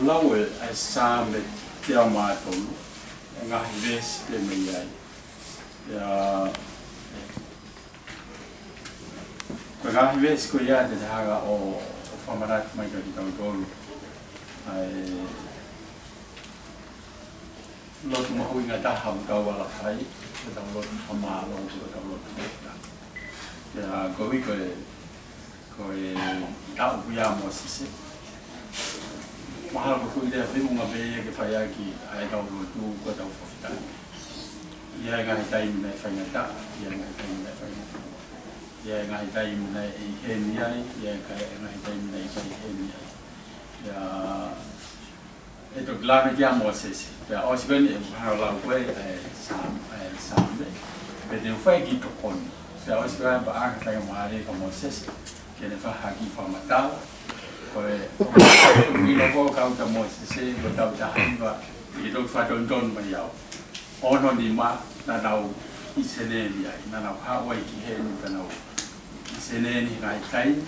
Lawel as Sam Tiamato, and I this the me. When I was going to Haga or Famarat, my goal, I lot more in a Daham Gawala fight with a lot of Hamal or with a lot of going out via Mosese. Mahabu, there, film of a Fayaki, I don't do what of that. Yang I time na find that, yang I time na find that. Yang I time na Kenya, yang I time na Kenya. Ya, itu glad dia Moses. Ya, also when how way Sam, but the fight gitu kon. Ya, also when bahang saya mari ke Moses, kena fahagi famatau. Kau ini kau ke Moses, betul dah hingga itu fadon mayau. Ono ni ma na nau iseneni ai na nau Hawaii ki he ni nau iseneni ngai kai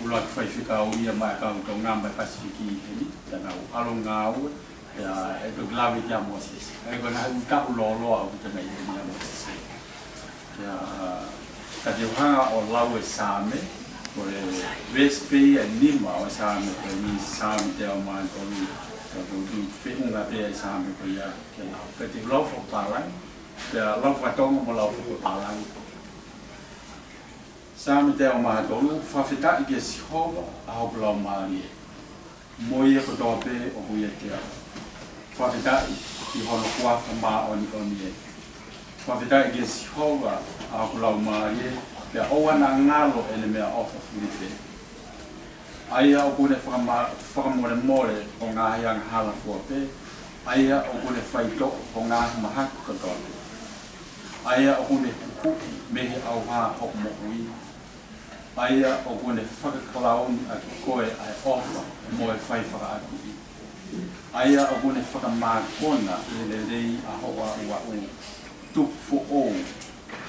ulot fai fika o ia ma ka ko ngam ba Pasifiki ni na nau alongau ya e do glavi ya Moses ai ko na ka ulo au ta nei ni Moses ya ta de ha o lawe same ko e vespe e nima o same ko ni same te o ma ko ni do film la pe same ko ya ke na pe ti love of Paula ya love wa tong mo love of Paula same te o ma do Fakafeta'i ke si ho a ho blo ma ni moi ko do pe o hu ye te Fakafeta'i ki ho no kwa ma on ye Fakafeta'i ke si ho a ho blo ma ye pe o wana ngalo ele me of ni pe Aya o kone whakamore more o ngā hiang hala fuape. Aya o kone whaito o ngā maha katoa. Aya o kone kuku mehe au haa hok mokui. Aya o kone whakakalaun a koe ai ofa moe whai whakaakui. Aya o kone whakamākona le rei a hoa ua u. Tupu o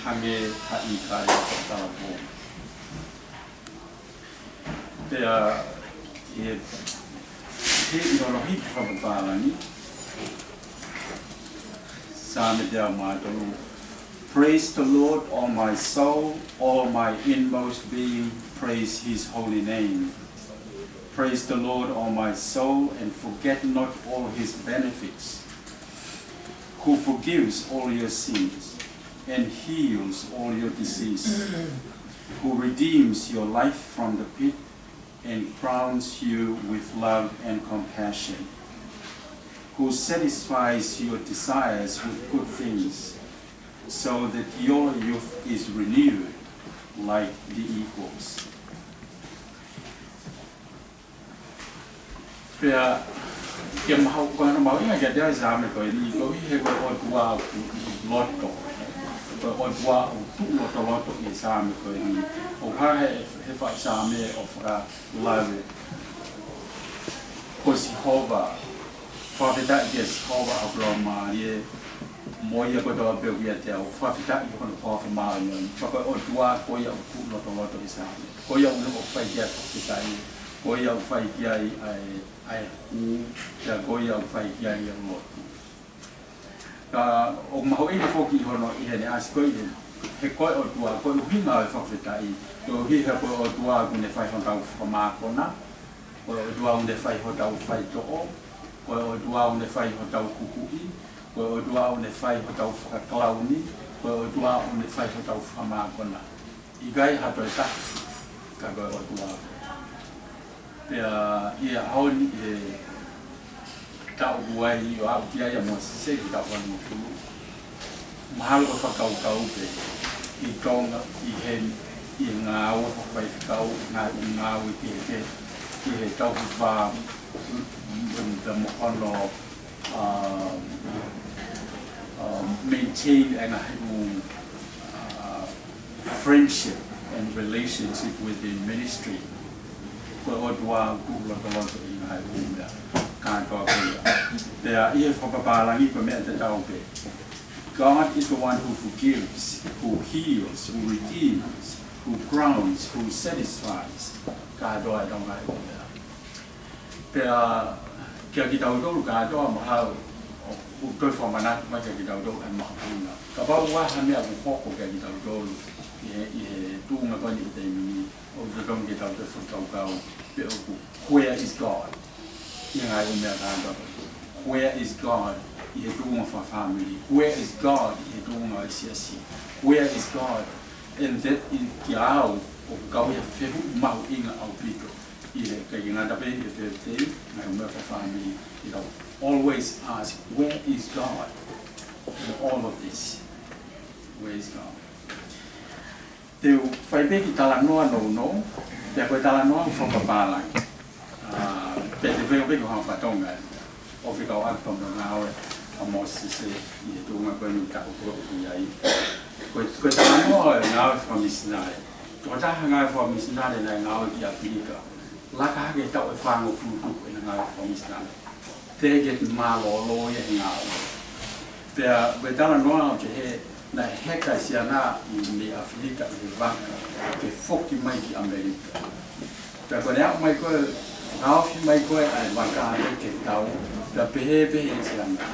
hange hai kai o tāpo. There is no heat from Paula. Praise the Lord, all my soul, all my inmost being, praise his holy name. Praise the Lord, all my soul, and forget not all his benefits, who forgives all your sins and heals all your diseases, who redeems your life from the pit and crowns you with love and compassion, who satisfies your desires with good things, so that your youth is renewed like the eagles. Pea ke mahau ko na mau ia ke dia zame ko ni ko he ko o tua loto ko o tua o tu loto e zame ko ni o ha he fa zame o fra lave ko si hova Fakafeta'i ke si hova a blo ma ye moia ko do be ia te o Fakafeta'i ko no fa ma ni ko o tua ko ia o tu loto e zame ko ia o no fa ia Fakafeta'i ko ia o fa ia ai ya goia o fai ia ia mo ka o maho i foki hono i he as ko i he ko o tua ko hinga e Fakafeta'i to hi he ko o tua ku ne fai honta o ma kona ko o tua unde fai honta o fai to o o tua unde fai honta o kuku'i ko o tua unde fai honta o klauni ko o tua unde fai honta o ma kona i gai hato ta ka go o tua ia haoni e tau buai o au tia ia Mosese ki tau wanu fu mahalo o whakau pe i tonga i he i ngā ua whakai whakau ngā ui ki he tau wha the mohono maintain and friendship and relationship within ministry. God is the one who forgives, who heals, who redeems, who crowns, who satisfies. God, I don't like that. kia ki tau tolu ka toa mahau o toi whamana mai kia ki tau tolu ai mahapuna. Ka pau waha mea ku hoko kia ki tau tolu i he tūnga koni i te mini o te tong ki tau te whutau kau pe oku. Where is God? Ia ngai o mea kānta. Where is God? I he tūnga wha family. Where is God? I he tūnga i siasi. Where is God? And that i ki au o kau ia whehu mahu inga au pito. I he kai ngā tape i he te ngai o mea wha family. I tau always ask, where is God in all of this? Where is God? Te whai peki tala noa no, te koe tala noa u whakapālangi. Pe te wheo peki hao whatonga, o whikau aktonga ngāwe a Mosese i he tūnga koe ni tako koe uku iai. Koe tala noa e ngāwe whamisnare. Tō taha ngāwe whamisnare nei ngāwe ki Afrika. Laka hake tau e whango furutuku e ngāwe whamisnare. Te get malo loia i ngāwe. Pea koe tala noa o te he na heka si ana i me Afrika i te waka ke whoki mai ki Amerika. Pea koe nea mai koe, ngāwhi mai koe ai waka ane ke tau, pea pehe si ana.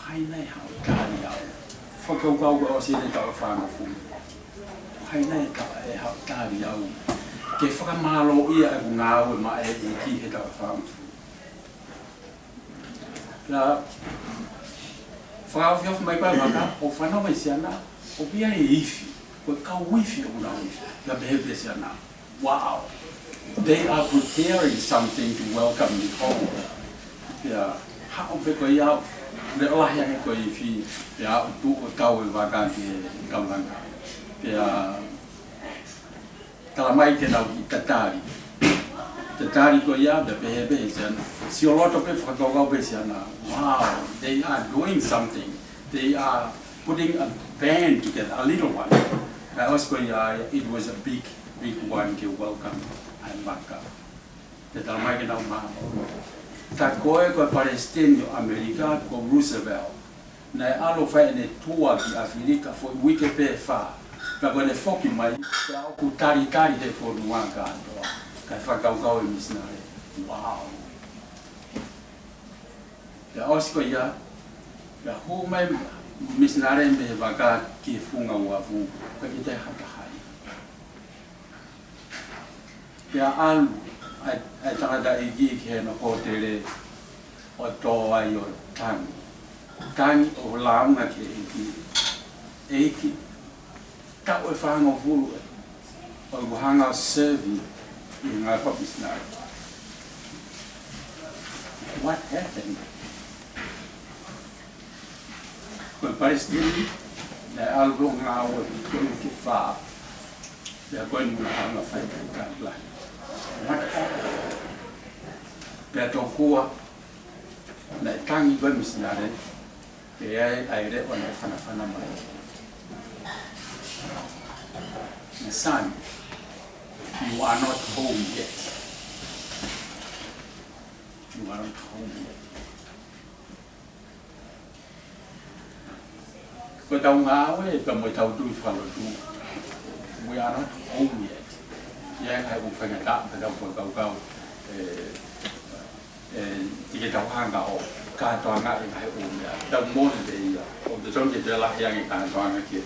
Hai nei hao tāri au. Whakaukau koe o sire tau whanga fumi. Hai nei e hao tāri au. Ke whakamalo ia e ku ngāwe ma e ki he tau whanga fumi. Pea whakawhi mai koe waka, o whanau mai si ana, o pia e iwi, koe kau wifi o una wifi, la behepe si ana. Wow! They are preparing something to welcome me home. Pia, hao pe koe iau, le olahi ane koe iwi, pia tu o tau e waka ki kaulanga. Pia, tala mai te nau ki tatari. Tatari koe iau, le behepe si ana. Si o loto pe whakakau pe si ana. Wow, they are doing something. They are putting a band together, a little one. It was a big one to welcome and waka. Te talamai ke nau maha. Ta koe koe Palestine Amerika ko Roosevelt. Nei alo whai ne tua ki Afrika fo wike pe wha. Ka koe ne whoki mai, te au ku tari he whoru wanga atoa. Kai whakaukau e misnare. Wow. Te ausiko ia, ia hō mai misnare me waka ki whunga uafu, ka ki te hatahai. Ia alu, ai tangata i ki he no hōtere o tō ai o tangi. Tangi o launga ki eiki, tau e whanga o fulu e, o uhanga o servi i ngā papisnare. What happened? Koe Palestine, nei algo ngā ua koe ki whā, pia koe nuna hanga whaikai kāpla. What happened? Pia tō kua, nei tangi koe misinare, pia ai re o nei whanawhana mai. My son, you are not home yet. You are not home yet. Ko tau ngā awe, ka mo tau tui whalotu. We are not home yet. Ia kai u whangata, ka tau whakaukau, tike tau hanga o kātoanga i kai u mea. Tau mōne te ia, o te tonke te lahiangi kātoanga ki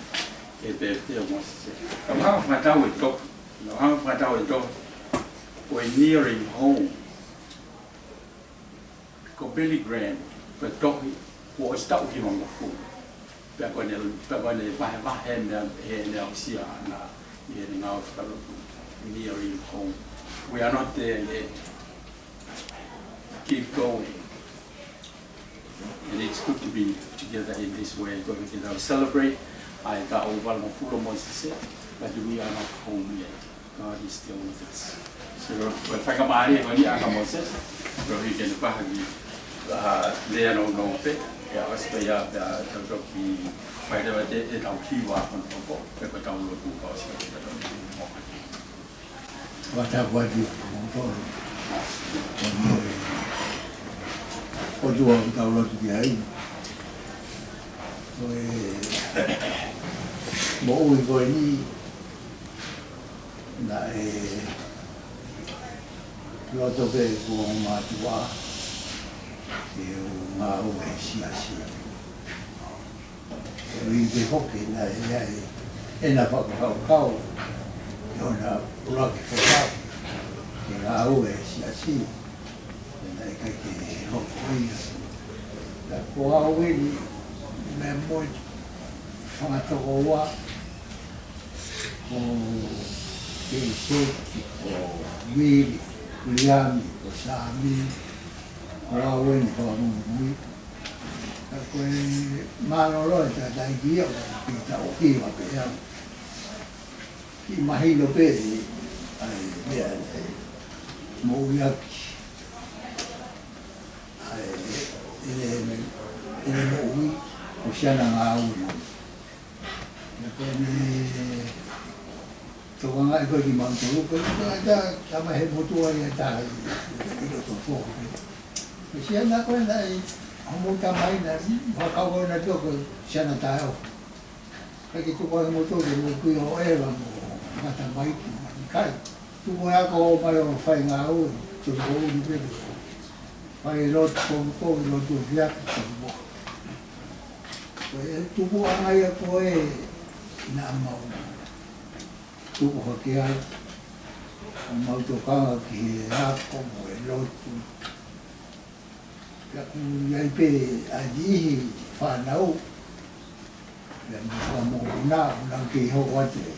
e pēpte o Mosese. Ka hanga whangatau e toku, ka hanga whangatau e toku, ko e nearing home. Ko Billy Graham, ko toki, ko o stau ki monga fu. Pea koe ne wahe mea he nea o sia ana i he ngā whakarotu, nearing home. We are not there yet. Keep going. And it's good to be together in this way. Koe ki tau celebrate, ai ka o wala mo fulo Mosese, but we are not home yet. God is still with us. So, koe whakamari e koni aka Mosese, so he can pahagi lea no pe. Ya aspea da toki fai da de tau kiwa kon ko pe ko tau lo ku ko se ta mo. Wa ta wa di mo o do o tau lo di ai. Mo o go ni na Loto pe ko matua e ngā ue sia. I te hoki na e na whakakau i ona uraki whakau e ngā ue sia. E nei kai ke hoki ia. La ko au ini me moi whangatoko wa o ke seki o miri, liami, o sami, o au ini whakamumui. Koe mānoro e tā taiki au ki ta o kiwa pe au. Ki mahino pe ai mea mouiaki. Ai ele moui o siana ngā uri. Tōka ngai koe ki mautoro, koe tā mahe motua i a tā i roto fōku. Koe siana koe nai Amo tamai na whakau na toko siana tae au. Kaki tuko e moto ke mo kui o ewa mo ngata mai ki kai. Tuko e ako o mai o whai ngā ui, tuko o uni pedo. Whai roto ko roto viaki tuko. Tuko angai a ko e na mau. Tuko hake ai. O mau tokanga ki he ako mo e roto. Iai pe a dihi whanau, ia mwha mōhuna, unau ke hoko atu e.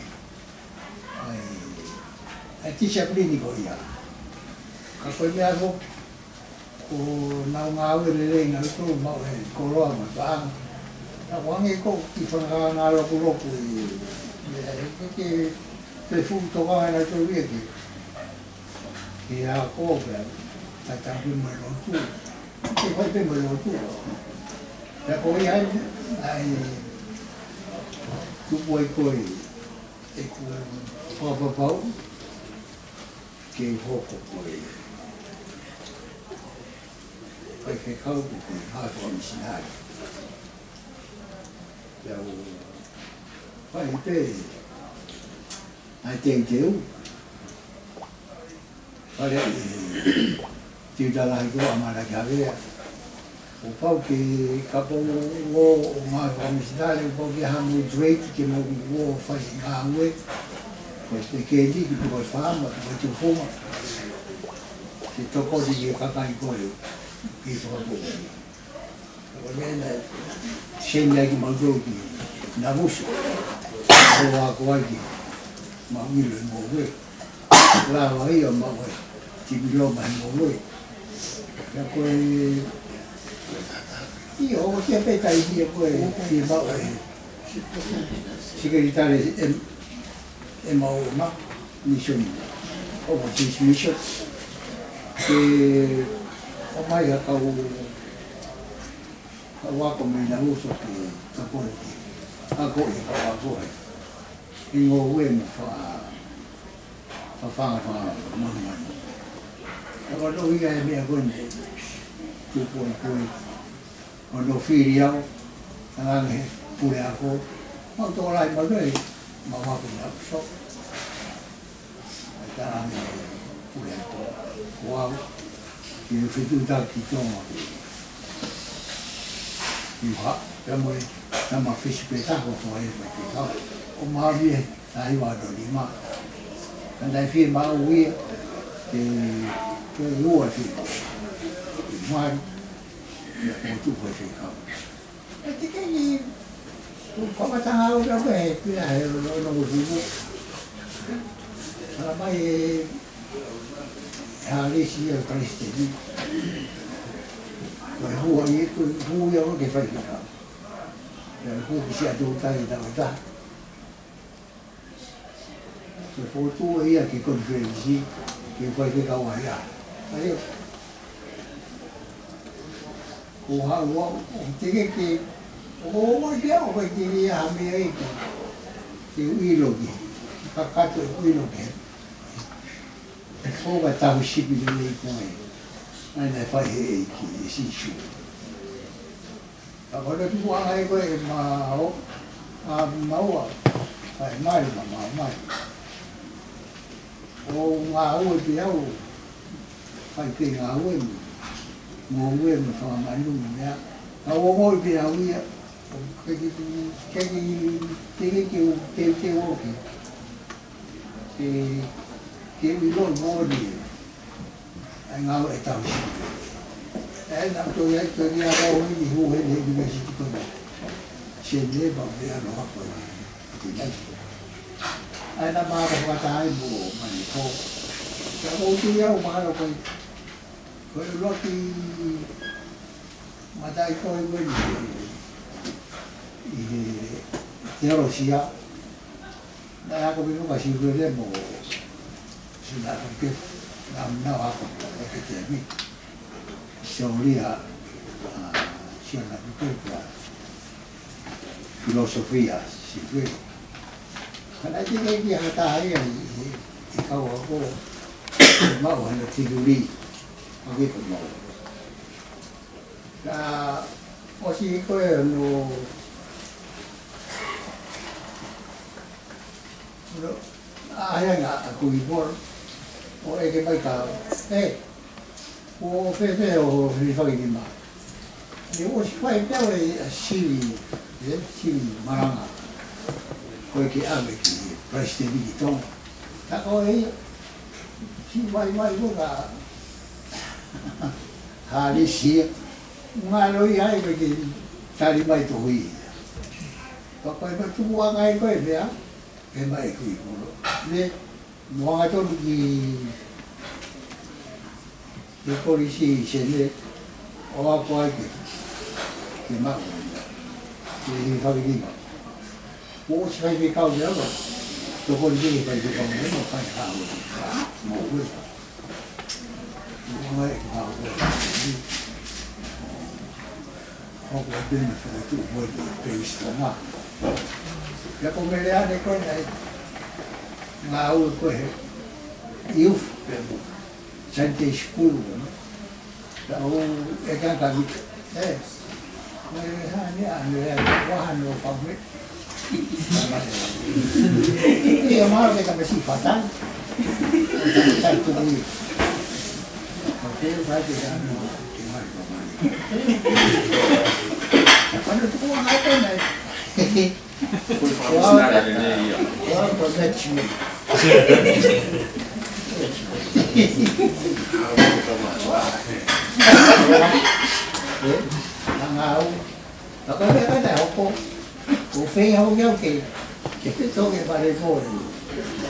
Ai tisa kliniko ia. Ka koe mea ko, ko nau ngā ure rei ngā uto, mau e koroa ma tāanga. Ka wange ko ki whanaka ngā loko i, ke te futoka ngā tō wieki. Ke a kōpea, tatampi mai lotu. Ke koe pe mo lotu. Ka koe ai tupu ai koe e ku whapapau ke hoko koe. Koe ke kaupu koe hātua misinari. Iau whai pe ai teu. Whare tiu talahi ko amara ki hawea. O pau ki kapo o ngā whamisinari, o pau ki hamu dreiti ki mo o whai ngā ue. Ko te kēdi ki tuko whaama, tuko tu whoma. Ke toko di ki kakai koe ki whakapo. Ko nena, shenai ki mautau ki na musu. O ako ai ki mawilo i mo ue. Lawa ia ma ue, tibiro mai mo ue. Ka koe i o kia petai kia koe ki mau e sikeritare e mau e ma mission o mo tis mission ke o mai a kau wako me na uso ki kapone ki a koe ka wako e i ngō ue mo whanga mani. Ako no ia e mea koe tupo i koe o no whiri au, tangange pure ako, mau tō rai maunei, ma wapu i au so. Tangange pure ako, ko au, ki u whituta ki tonga. I ha, pia moe, tama whisi pe tako ko e mai ki kau. O maami e, tahi wano ni ma. Kandai whie mau ia, ke ua whie. I mai, ia ko tupo e whekau. E te kei tu whakatanga au rau e pia he no whiu. Ara mai e hāresi au kalisteni. Koe hua i e koe hui au ke whaikikau. Ia hua ki sea tūtai e tau taha. Koe whotua ia ke konferensi ke whaikikau a ia. Ai ko hau au, o teke ke o mai kia o kai te rea hamea e ke uiroki, kakato e uiroki. E whoga tahu sipi le nei koe, aina e whai he e ki e sisu. Ka kona tuku anga e koe a maua, whai mai ma mai. O ngā ue pe au, fai pe ngā ue mu. Mō ue mu whamanu mu mea. Ka o ngoi pe a uia, kei te oki. Ke ui loi mōri ai ngā ue e tau si. E nā toi ai toi ria rau hini hu he ne university kona. Se ne ba mea no hapa i nei. Ai nā maa ka whakatai mo mani ko. Ka o te iau maa koi. Koi loki matai koi wini i te arosia. Nā hako minu ka siwere mo sina kake nā mnau hako e ke te mi. Siolia siana kukupua filosofia siwere. Kana te kei ki hata haia i kau ako mau hana tiguri a wiko mau. Ka osi koe no aia ngā a kui por o eke mai ka o whewhe o whiwhaki ni maa. Ni o si whai pēo e siri maranga koe ke ame ki presidenti ki tonga. Ta o si wai ko ka hāri sia. Ngā roi ai koe ki tari mai to hui. Ka koe ma tuku angai koe mea, e mai kui polo. Ne, moanga tonu ki ke polisi se ne o ako ai ke mako ke whakirima. O si whai me kau me awa, to polisi ke whai me kau me awa, whai hao mo hui. O mai e hao hui. Hoko e pēne whakatu hui e pēista ngā. Ia ko me rea ne koe nei, ngā ue koe he iuf pēmu. Sante skulu, ta o e kaka wika. Mai hane ane wahane o pawhe. Ia mara te kapesi whatang. Tai tuku i. O te whai te anu te mai pamani. Ano tuku a hape nei. Well, protect me. Ngau, nó có cái đại học cô, cô phi không nhau thì cái số cái bài này thôi,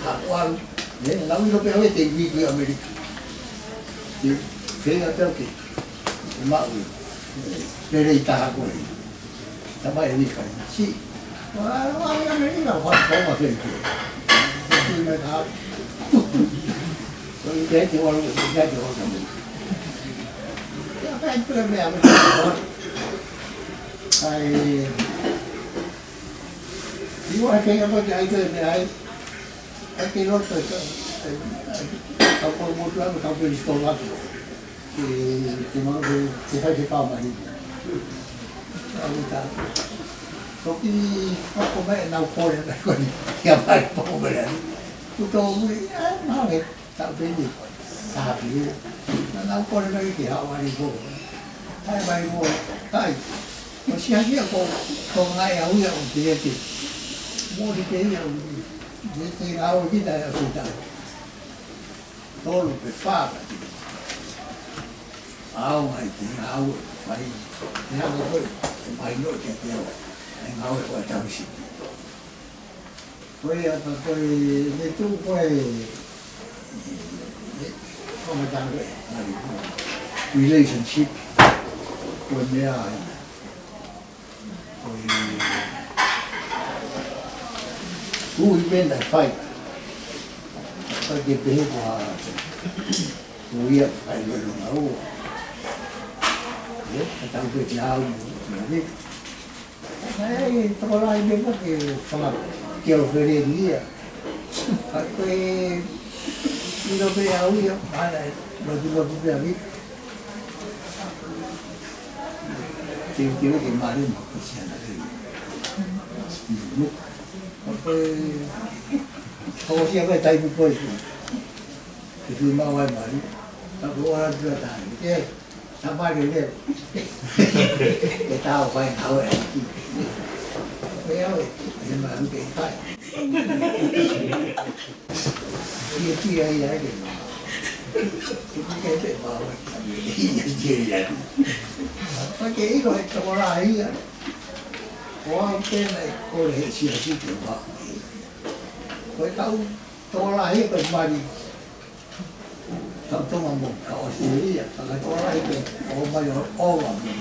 học qua để nó nó cái hơi tiền gì của America, thì phi ở đâu thì mạo đây ta học rồi, ta bài đi phải chi, nó America là hoạt động mà phải thì nó học. Rồi thế thì họ ra thì họ làm gì? Cái anh tôi mẹ mình ai nếu ai thấy có cái tôi mẹ ai cái nó tôi tao có một lần tao đi school lắm thì nó thì phải cao mà đi ta có cái có mẹ nào coi là còn kia phải có mẹ tôi mới nói hết tạo cái gì sao thì nó coi nó cái họ mà đi vô hai bài vô tay nó xem cái con ai áo giờ thì mua đi cái gì thì áo cái này là phụ đại tôi phải pha áo này thì áo phải áo phải phải nội cái tiêu áo phải trong xịt tôi nên chúng tôi không có đang vậy relationship con mẹ who win that fight phải cái bé của Việt phải người nào biết tao biết nhau biết này tôi nói biết cái phần kiểu về gì à phải cái đi đâu về áo gì mà này rồi đi đâu về biết tiêu cái mà đi một cái xe này lúc cái không có xe về tay một cái thì mau ai mà đi Agora dua tahun, sama dia kita tahu apa yang tahu lagi. Well, dia mahu kita. Dia lagi. Kita kita bawa dia. Pakai itu itu orang ini. Orang kena kolej siapa tu buat. Kau tahu orang ini kembali. Tahu ngomong kau sendiri ya. Kalau orang itu orang orang ni.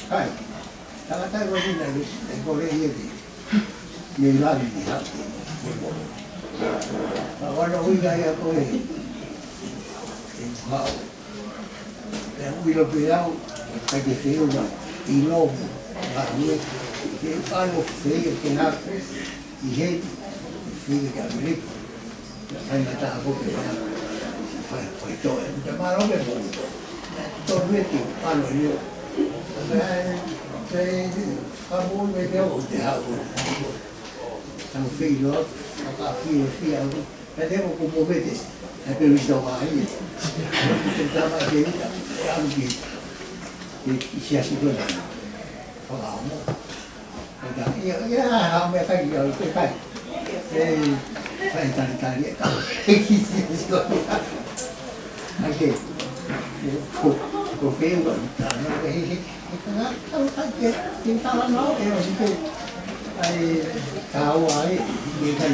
Kai. Kalau tak kau ni lagi kolej ini. Ni lagi ni hak. Kalau orang ini kau ni. Kau. Yang willow bilau, pakai feel lah. Ilmu. Lalu kalau feel kena ihe feel que abrir saya tak apa kena foi to demar o mesmo todo itu kalau ini saya kamu memang udah tahu feel apa feel ada mau kumpul bete tapi bisa main pertama dia yang di siapa tu Paula. Ya, kami akan jual itu kan. Saya tadi kalau okey. Kopi pun tak nak tahu saja. Kita nak itu. Tahu dia kan.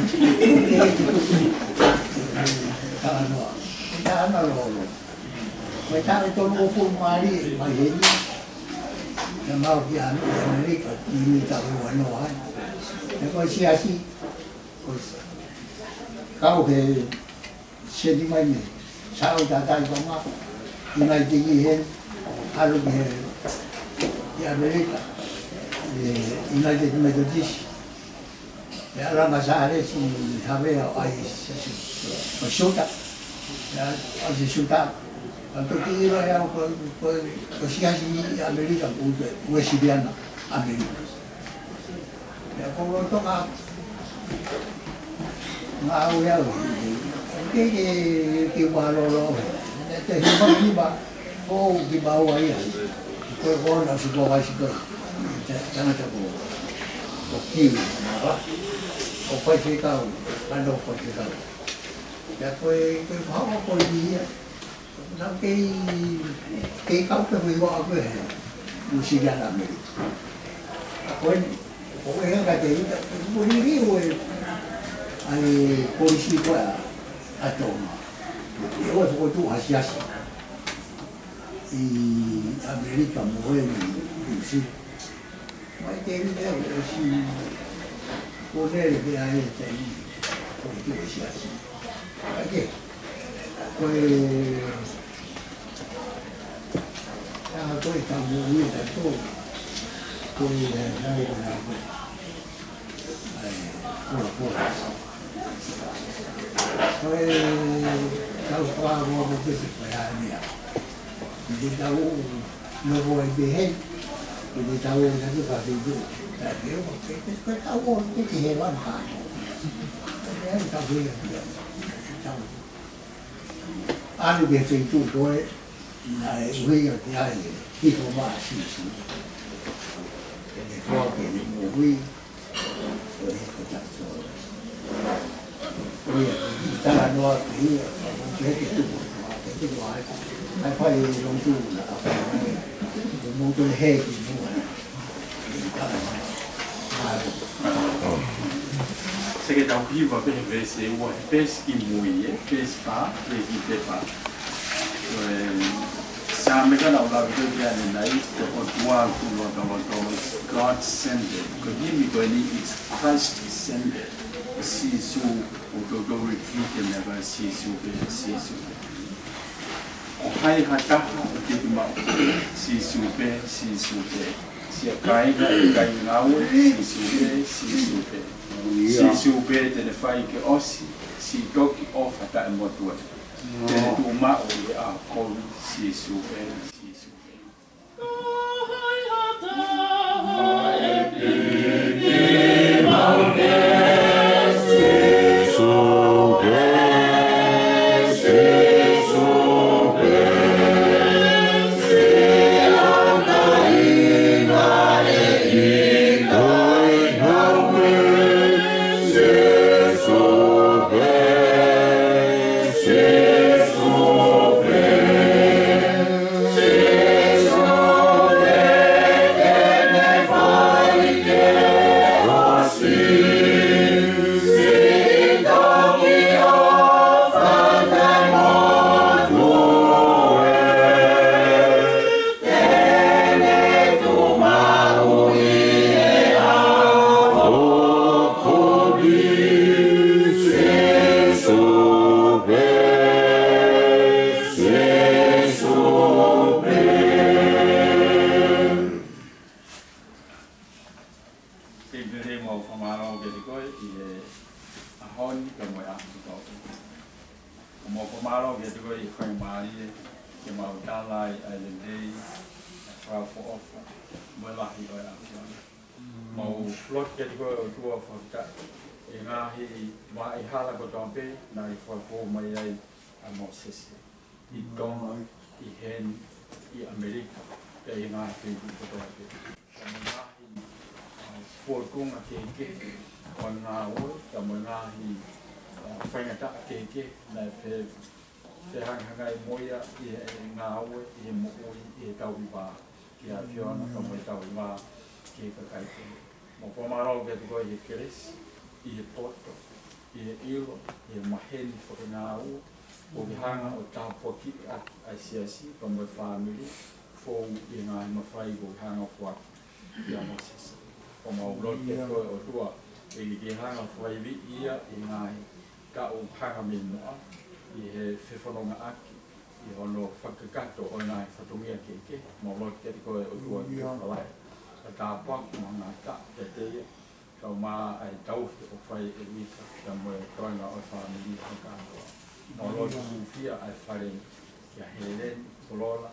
Kita nak lalu. Mereka itu pun mari ini. Yang mau dia Amerika ini tak berwarna. Kalau siasi, kau ke sini mana? Saya dah tahu mama. Ini dia halu di Amerika. Ini dia Methodist. Ya orang Mosese si kami ay suka. Ya ay suka. Untuk kira yang kesiasi Amerika Wesidiana Amerika. Ya kalau tu ngau ya, ke balolo. Nanti hiba oh di bawah ya. Kau nak suka wasik. Jangan tahu. Okey, apa? Apa sih kau? Kalau apa sih kau? Ya kau apa dia? Nanti kau tu bawa apa? Musibah lama. Aku yang kata itu boleh ni, polisi tu atau dia tu hasiasi. Amerika Moimoi si, macam ni si boleh dia jadi polisi hasiasi. Okey, tôi tao mua như là tôi đây là tôi tao qua mua một cái gì phải làm gì thì tao nó vui bị hết thì tao nó cứ vào đi du tại nếu một cái tao mua cái gì hết hoàn toàn đấy tao vui là tao ăn được việc gì chủ tôi来为了家里一头马戏戏，给你说给你母为，所以不讲说了。为了当然说给我觉得这个给这个还快龙珠了，龙珠黑的龙啊，当然这个当皮肤被被谁我被什么耶？被啥？被什么吧？Sama kan Allah itu dia ni naik ke dua God sended. Kini ni is Christ sended. Sisu untuk retreat yang apa sisu. Hai hata kita mau sisu. Siapa kai ngau sisu. Sisu telefai ke osi si toki off hata emotua. Jadi tu mak oleh aku sisu. Sisu. i whai maari ke mautala i Islandei, whao for offer, mai lahi o e awhiona. Mau lot ke te koe o tua Fakafeta'i, e ngahi wa i hala ko tompe, na i whako mai ai a Mosese. I tonga, i hen, i Amerika, ke i ngahi whiu ko tompe. Ka mai ngahi fuakunga ke, o ngā oi, ka mai ngahi whaingata ke, na te hanghanga i moia, i ngā oi, i mo oi, i tau i wā, ki a whiona, ka mai tau i wā, ki ka kaite. Mo whamarau ke te koe i keres, i poto, i ilo, i maheni whaka ngā ua, o ki hanga o tāpua ki a siasi, pa mai whāmiri, fōu i ngā mawhai o ki hanga whaki i a Mosese. O mau lot ke koe o tua, e ki hanga whaiwi ia i ngā ka o hanga me moa, i he whewhanonga aki, i hono whakakato o ngā whatongia ke, mau lot ke te koe o tua ki whalai. Ka tāpua ki ngā ta te teia, kau mā ai tauhi o whai e wika, ka moe toinga o whaniri o kātoa. Mau lot kuwhia ai whare kia Helen, Paula,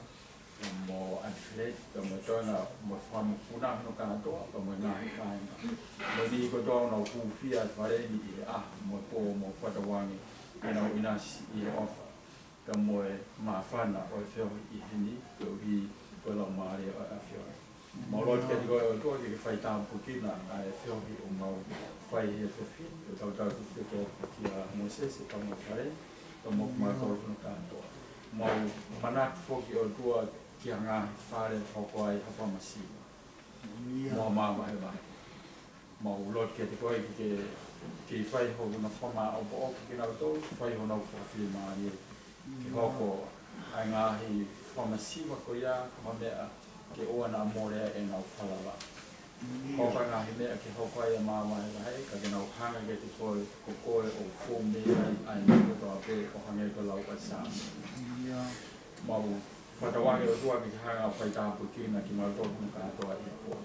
ka mo ai Fred, ka moe toinga mo whamukuna no kātoa, ka moe ngāhi kāinga. Mo ni ko toa nau kuwhia ai whare ni i a, mo pō mo whatawangi, e nau inasi i e ofa. Ka moe mā whana o e whiohi i hini, ka uhi koe lau maare o a whiohi. Mau lot ke te koe o tua ke whai tāmpu kina a e whiohi o mau whai he whiwhi, o tau tau te ki a Mosese, ka mau whare, ka mau kumākoro no kātoa. Mau manatu whoki o tua ki a ngā whare whoko ai hawhamasi. Mau māma he mai. Mau lot ke te koe ki whai hoku na whama o po oku ki nau tau, whai ho nau whawhi maari e. Ki hoko ai ngāhi whamasi wako ia, ka mea ke oa na morea e ngau whalala. Hoka ngahi mea ke hoka e māma e wahe, ka ke nau hanga ke te koe ko koe o fōme ai niko toa pe o hange ko lau ai sāmi. Mau whatawangi o tua ki hanga whai tāpu kina ki mau tōku na kātoa i pō.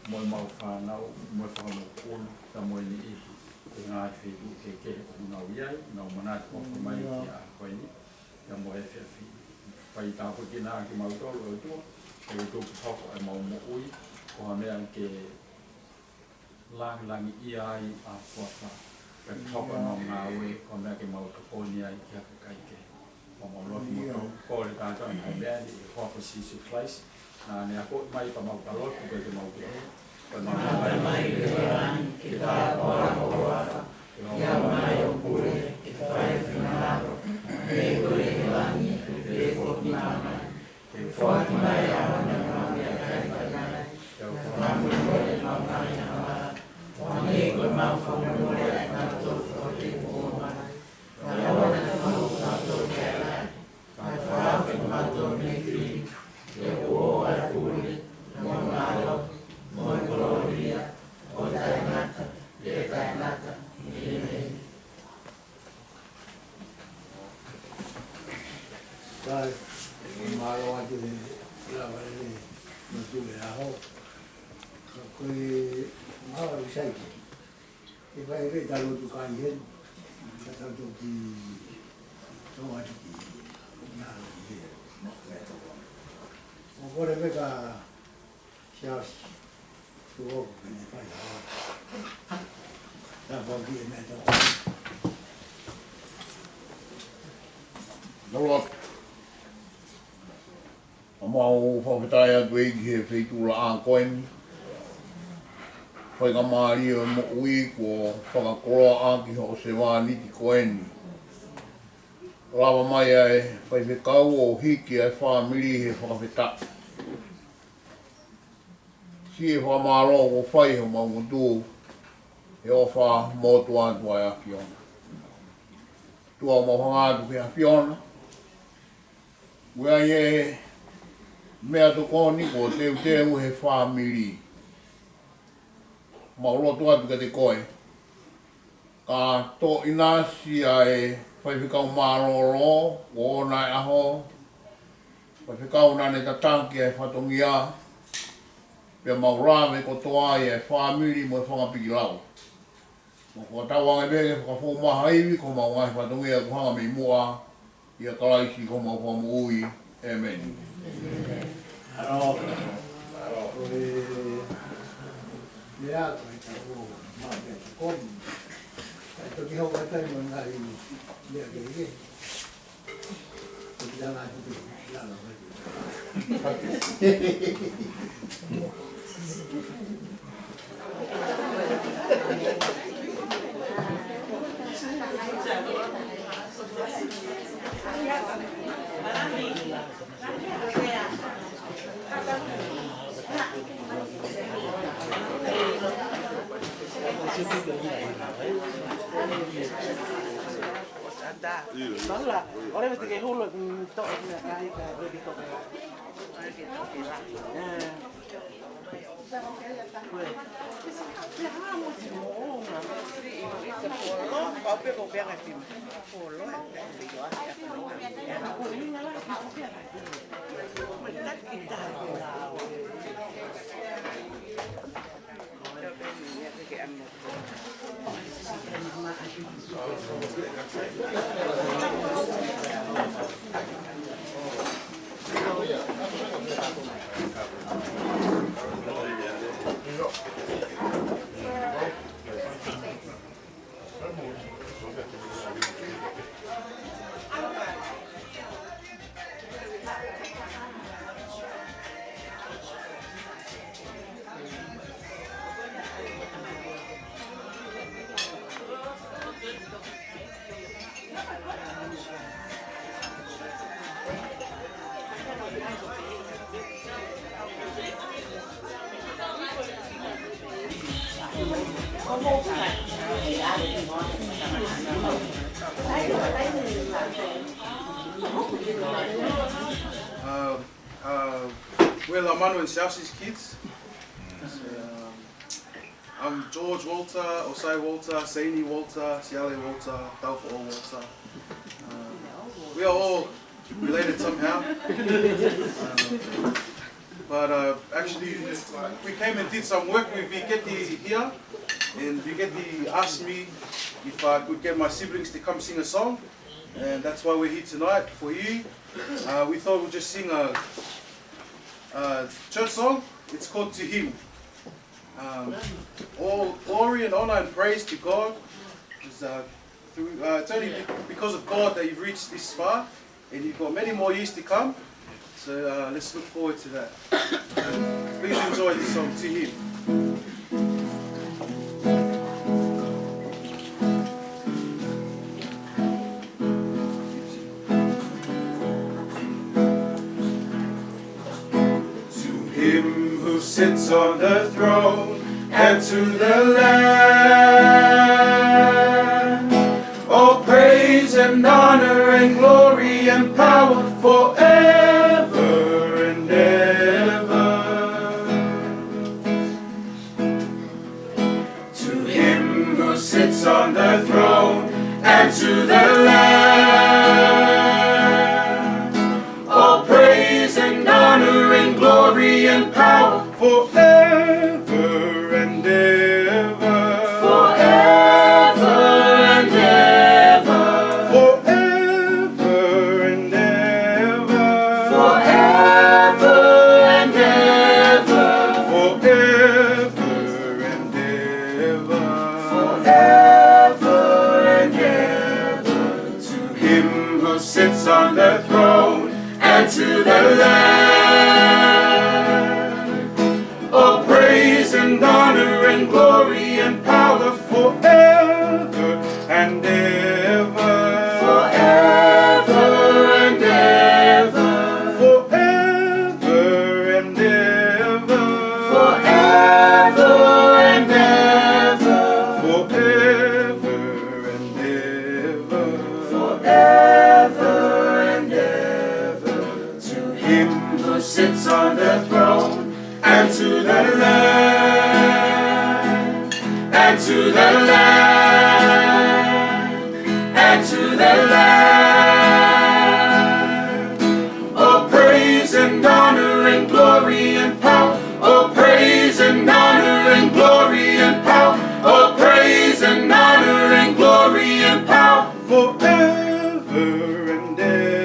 Moi mau whānau, moi whakamu kūnu, ka moi ni ihi. Ke ngāi whiu ke o ngau iai, ngau manati o whamai ki a koe ni, ka moi e whiawhi. Whai tāpu kina ki mau tōru o tua, e tōku hoko e mau mo ui, ko ha mea ke langi ia ai a whaka. Ka hoko no ngā ue, ko ha mea ke mau kaponi ai ki haka kaike. O mau loki mo tō, kōre kātoa i bea ni i hoko sisu place. Nā ne a kōt mai pa mau kalotu koe te mau kere. Ka mau mai ke rani, ki tā ora o waka. Ia mai o kure, ki whai whinaro. He kure i langi, he kōti māmai. Whaki mai a wana ngāmi a kai, whamu kore mau mai a wara, whangi koe mau whamure a ngā tōwhi o te pōmai. Kai awana mau ngā tōwhi a rai, kai whawhi ngā tōwhi whiri, ke o a kuri, mo ngā rau, mo gloria, o tai ngata, e tai ngata, i mei. Kai, mālo atu he raware no tume aho. Ka koe māwa risaiki. E whai rei talo tu kai hen, ka tau ki tō atu ki ngāro ki he. O kore me ka siasi, tu oku kene whai hawa. Tā pōki e me tō. Nolak. Mau Fakafeta'i atu e ki he whitula a koeni. Whai ka maari o mo ui ko whakakoroa a ki ho se wāni ki koeni. Rawa mai ai whai whikau o hiki ai whāmiri he Fakafeta'i. Si e whamaro o whai ho maungotu e o wha motu atu ai a whiona. Tua mo hangatu ki a whiona. Ua e mea to koni ko teu he whamiri. Maulotu atu ka te koe. Ka tō inasi ai whaiwhikau maroro, o nai aho. Whaiwhikau nane tatanki ai whatongia. Pea maurawe ko toa ai whamiri mo e whangapiki lau. Mo kua tawanga bege whakafo maha iwi ko maungai whatongia ko hanga me mua. ia kalaisi koma whamu ui. Amen. Aro. Mira, kom. Ito kiho ka tayo mga ini. Dia gege. Jangan itu. Paula, ahora viste que Julio todo acá y repito que We're Lamano and Southie's kids. I'm George Walter, Osai Walter, Saini Walter, Siale Walter, Taufa Walter. We are all related somehow. But actually, we came and did some work with Vakafeta'i here, and Vakafeta'i asked me if I could get my siblings to come sing a song, and that's why we're here tonight for you. We thought we'd just sing a church song. It's called To Him. All glory and honor and praise to God. It's only because of God that you've reached this far, and you've got many more years to come. So let's look forward to that. Please enjoy this song, To Him. Sits on the throne, and to the Lamb, all praise and honor and glory and power forever and ever. To Him who sits on the throne, and to the Lamb, all praise and honor and glory and power forever and ever. Forever and ever. Forever and ever. Forever and ever. Forever and ever. Forever and ever. To Him who sits on the throne, and to the Lamb, all praise and honor and glory and power forever and ever. Forever and ever. Forever and ever. Forever and ever. Forever and ever. Forever and ever. To Him who sits on the throne, and to the Lamb, and to the Lamb, and to the Lamb, all praise and honor and glory and power, all praise and honor and glory and power, all praise and honor and glory and power forever and ever.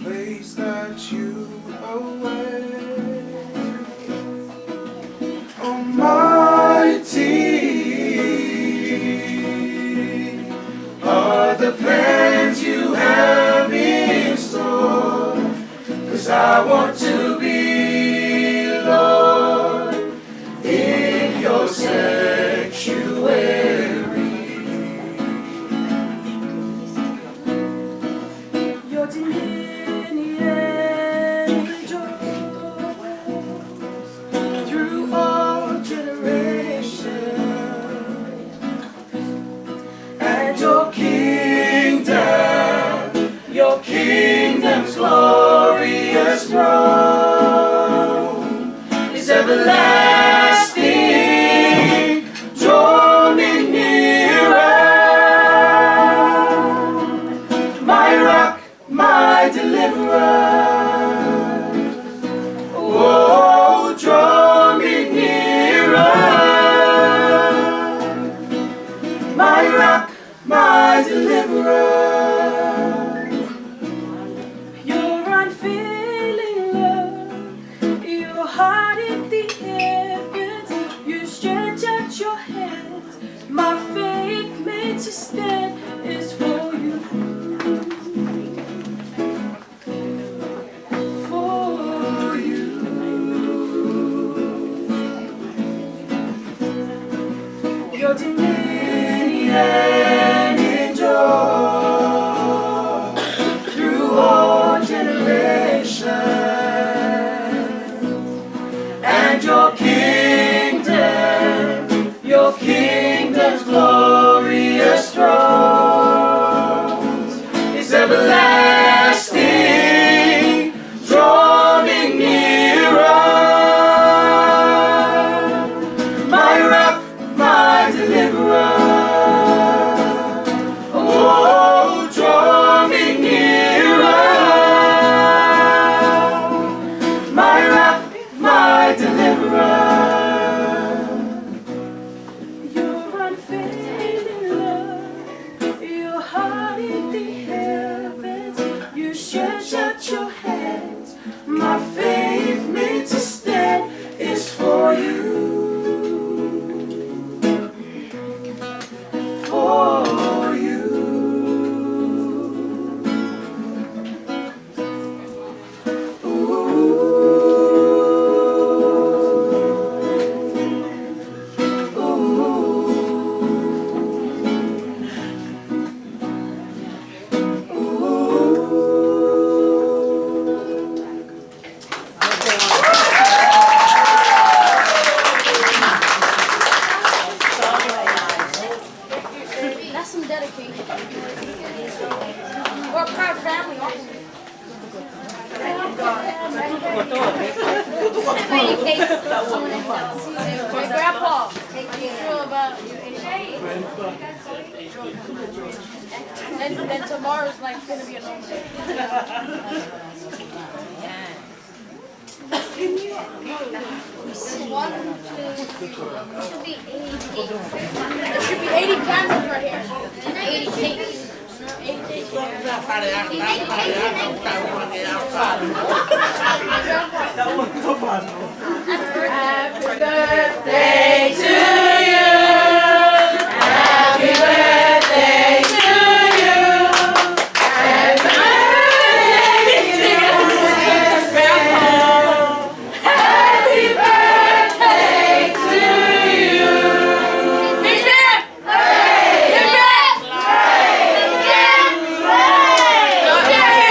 place that you away. Almighty are the plans you have in store, 'cause I want to be, Lord, in your sanctuary. Your dominion endures through all generations, and your kingdom's glorious throne is everlasting. Draw me nearer, my rock, my deliverer. Oh, draw me nearer, my rock, my deliverer. Your unfailing love, your heart in the heavens, you stretch out your hands. My faith made to stand is for you. For you. Your dominion endures through all generations, and your kingdom's glorious throne is everlasting. Draw me nearer, my rock, my deliverer. Oh, draw me nearer, my rock, my deliverer. Your unfailing love, your heart in the heavens, you stretch out your hands. My faith made to stand is for you. For you. That's some dedication. Or proud family. My grandpa. Feel about then tomorrow's like gonna be a long day. One, two, should be 80. There should be 80 candles right here. 80 cakes. 80 cakes. Happy birthday to you. Happy birthday to you. Happy birthday to you. Happy birthday to you. Big hip! Hooray! Hip hip!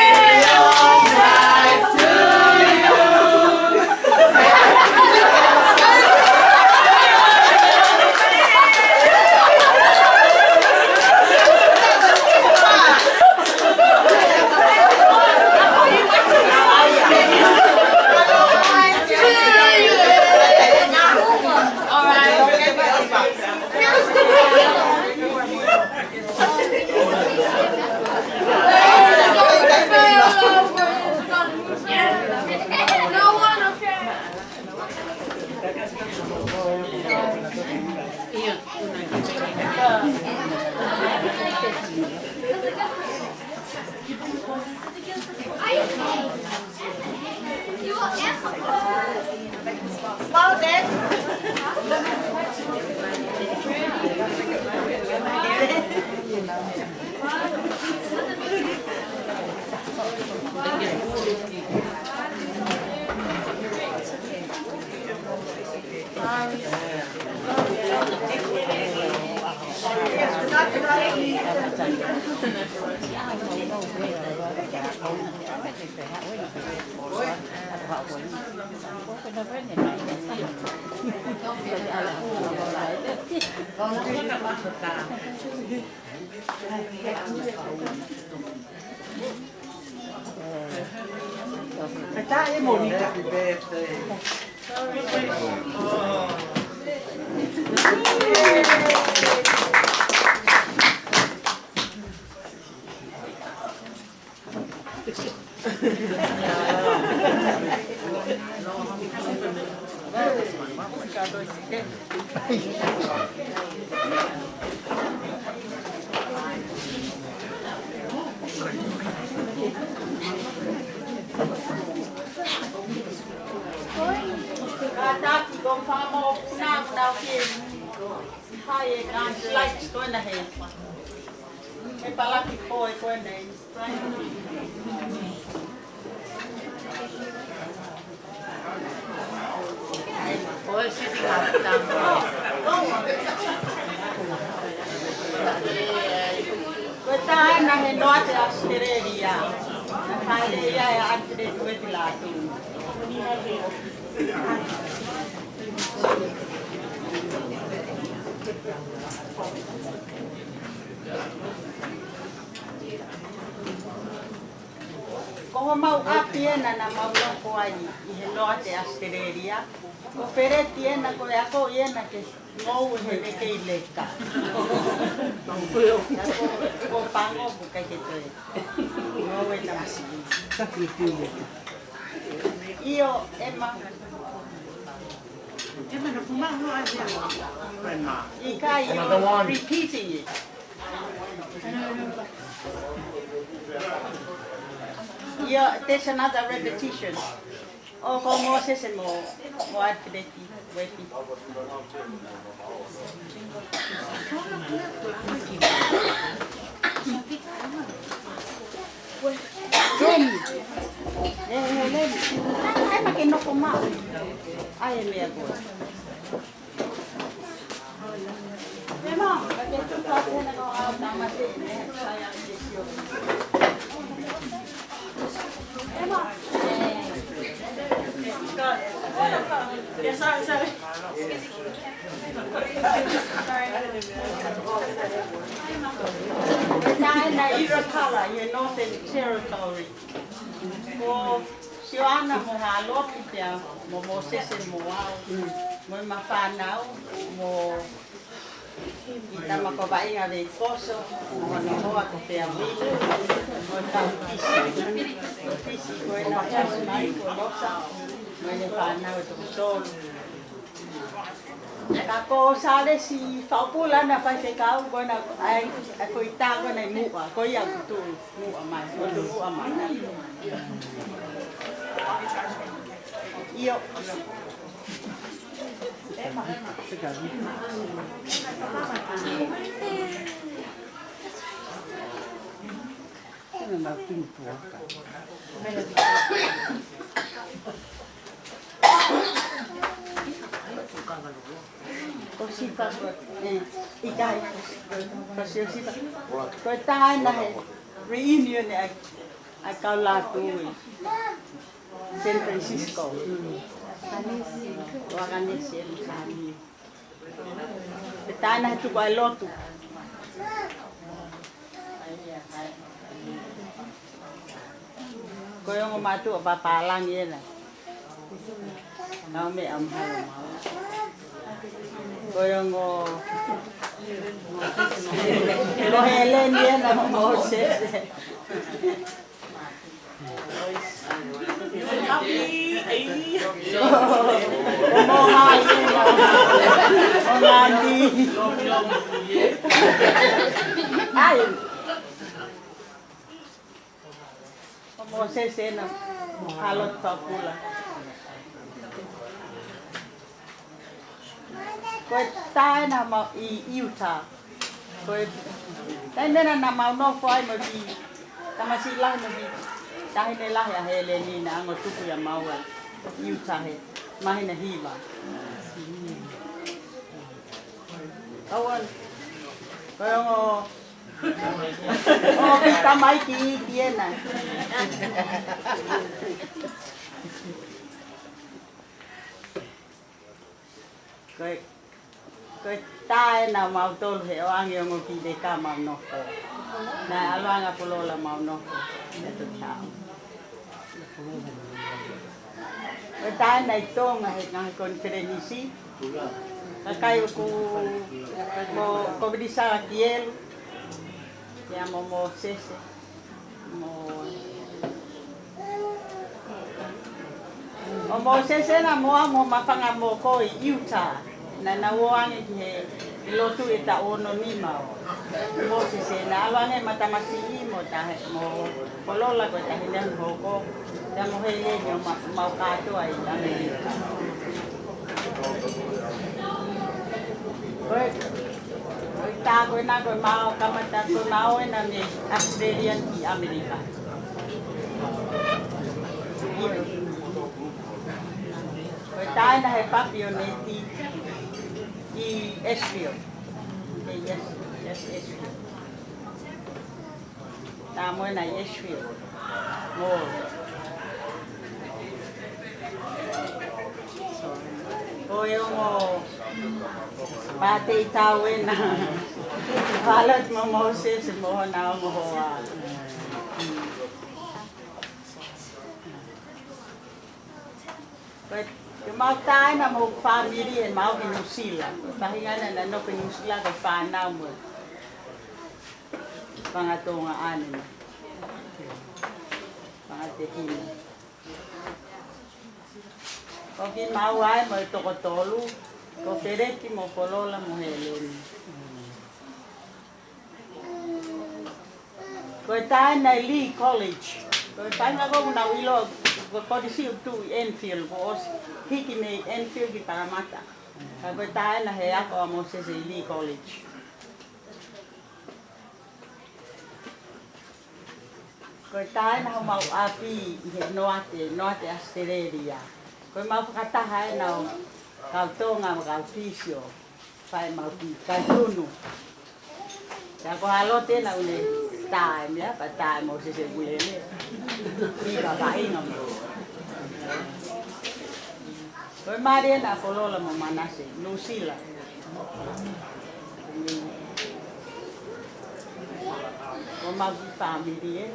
Long life to you. Happy birthday. Tati kom van me op vanavond nou ga je gaan slijts kunnen heen. Ik ben lucky boy kunnen heen. Boy sitting up down. Kita na hen doate Australia. Kali ya akde duit latu. Ko mau apiena na mau ko ai I he loate Australia. Ko feretiena ko ya ko iena ke ngou he de ke leka. Ko pango bukai ke te. Ngou e tamasi. Io Emma no fumar no aja. Ika you repeating it. Yeah, there's another repetition. Oh, como Mosese mo Fakafeta'i wepi. Ay makin ko ma. Ay me agora. Emma, bakit tu pa na ko out na mati sayang desyo. Emma. Yeah, sorry. Sorry. Na Irakala, you Northern Territory. Ko siwana mo halop tia mo Mosese mo wow. Mo mafanao mo kita makobai ave koso mo no ako pe amigo mo fisi ko na mai ko loksa mo ne fanao to sol. Ako sale si Paula na Fakafeta'i ko na ay ako itago na mua ko yang tu mua mai ko tu mua mai. Io così fa I dai così fa poi tai na reunion a Latu San Francisco organizasi kami tai na tu kwa lotu ko yung matu papalang yan na may amhal ko yung lo Helen yan na Mosese Mosese na halot Paula. Ko tayo na Utah. Ko tayo na mau no foi mo di tamasilah mo di tayo nila ya Heleni na ang tuku ya mau Utah he mahina hiva. Kawan ko Oh, kita mai ki tiena. Koe tae na mau tolu he o angi o ngoki de ka mau noko. Na aluanga polola mau noko. Neto tau. Koe tae na i tonga he ngahi konferenisi. Kakai ko bidisara kielu. Kia mo Mosese. O Mosese na moa mo mawhanga mo ko i Utah. Na nawangi ki he lotu e ta ono ni mao. Mosese na awangi matamasi i mo tahe mo polola ko tahe nang hoko. Ta mo he he ni mau katoa i Amerika. Koe tā koe nā koe mao kamata koe mao e na me Australian i Amerika. Koe tā e na he papi o ne ti i Ashfield. Yes, Ashfield. Tā moe na i Ashfield. Mō. Koe o mō Pate tau e na halat mo Mosese mo na mo hoa. But ke mau tae na mo family e mau ki New Zealand. Pahingana na no ki New Zealand ko whanau mo. Pangatonga ane na. Pangatehina. Ko ki mau ai mo toko tolu. Ko pereki mo polola mo heleni. Ko tae na Lee College. Ko tae na ko na wilo ko disi tu Enfield ko os hiki me Enfield ki Parramatta. Ko tae na he ako mo Mosese Lee College. Ko tae na mau api he noate Australia. Ko mau whakataha e nao kau tonga mo kau fisio, whai mau ki kai tunu. Ka ko halote na une tae mea, pa tae Mosese ulele. Ika whainga mo. Koe maare na polola mo Manase, New Zealand. Ko mau ki family e.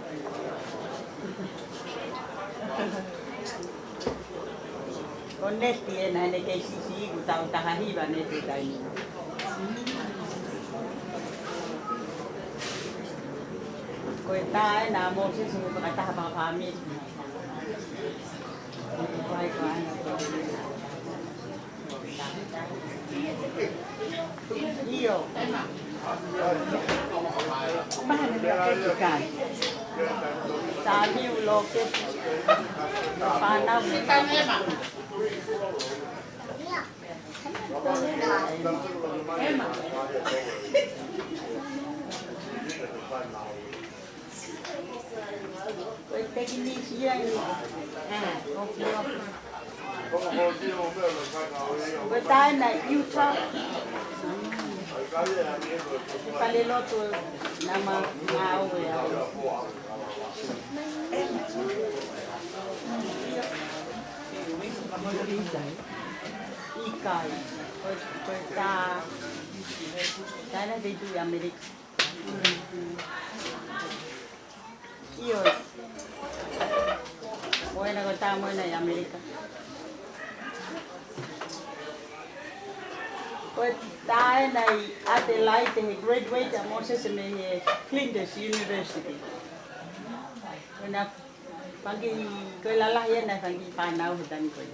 Ko neti e na ne kei sisi iku tau takahiwa neti kai ni. Ko e tae na Mosese mo pakataha paka pamit. Ko hai ko ana ko. Iyo. Mahana ni ake kai. Sabi uloke. Pana mo. Koe teki nisi iai. Koe tae na Utah. Pale loto nama au e au. Ikai. Koe tae na deitu i Amerika. Iyo. Moena ko tae moena i Amerika. Koe tae na i Adelaide he graduate a Mosese me he Flinders University. Koe na pangi koe lalahi e na pangi whanau he tani koe.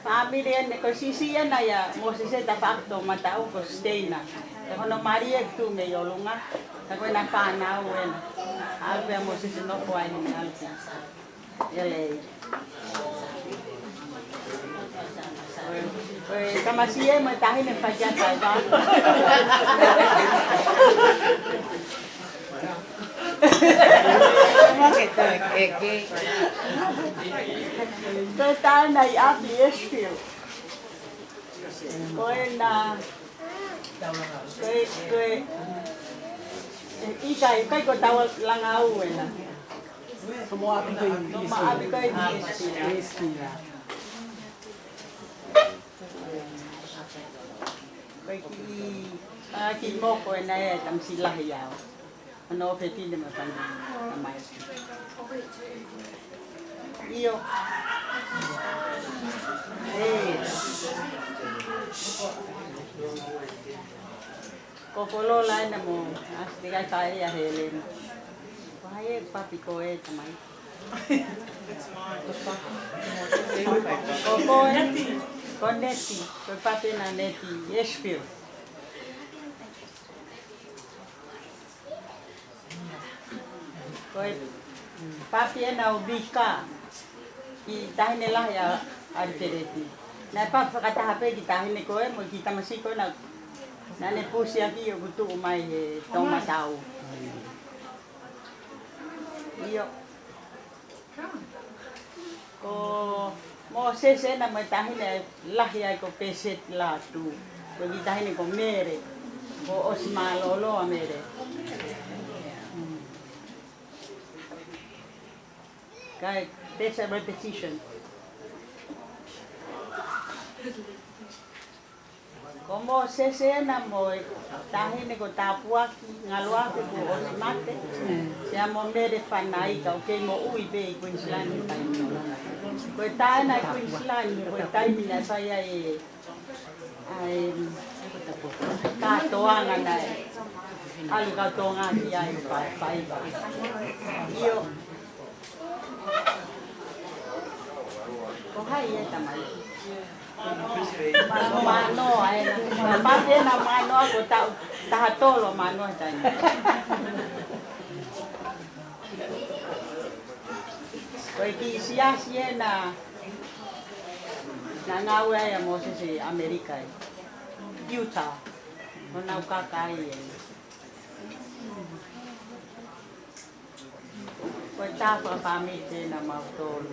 Family ene ko sisi ena ya Mosese ta fakto mata u ko steina. Te hono Maria tu me yolunga. Ta koe na whanau ena. Alpe a Mosese no ko ai ni alpe. Ele. Kamasie mo tahi ne fajan taiwa. Koe tae na i api Ashfield. Koe na koe ika kai ko tawa langa au ena. Semua api kau Ma abi kai ki moko ena e tam silahi au. Ano peti de me pandi mai. Io. Kokolo lain mo as diga tai ya helen. Wahai papi ko e tamai. Koko neti. Koneti, ko papi na neti, Yeshville. Koi papi na ubika ki tahine lah ya artereti. Na pa fakatahape ki tahine koe mo ki tamasiko na ne pusi aki yo butu mai toma tau. Iyo. Ko Mosese na mai tahine lah ya ko peset latu. Ko ki tahine ko mere. Ko osmalolo mere. Kaya, that's a repetition. Como sesena mo tahine ko tapuaki ngaluaki ko osmate. Siya mo mere panay ka okay mo uibe Queensland tayo. Ko tayo na Queensland ko tayo mina saya ay katoanga na alu katoanga siya pa. Iyo ko hai ya tamai. Mano ay papi na mano ko tahatolo mano tayo. Ko siya na nangawe ya Mosese Amerika. Utah. Mana kakai. Ko tapa pamite na mautol.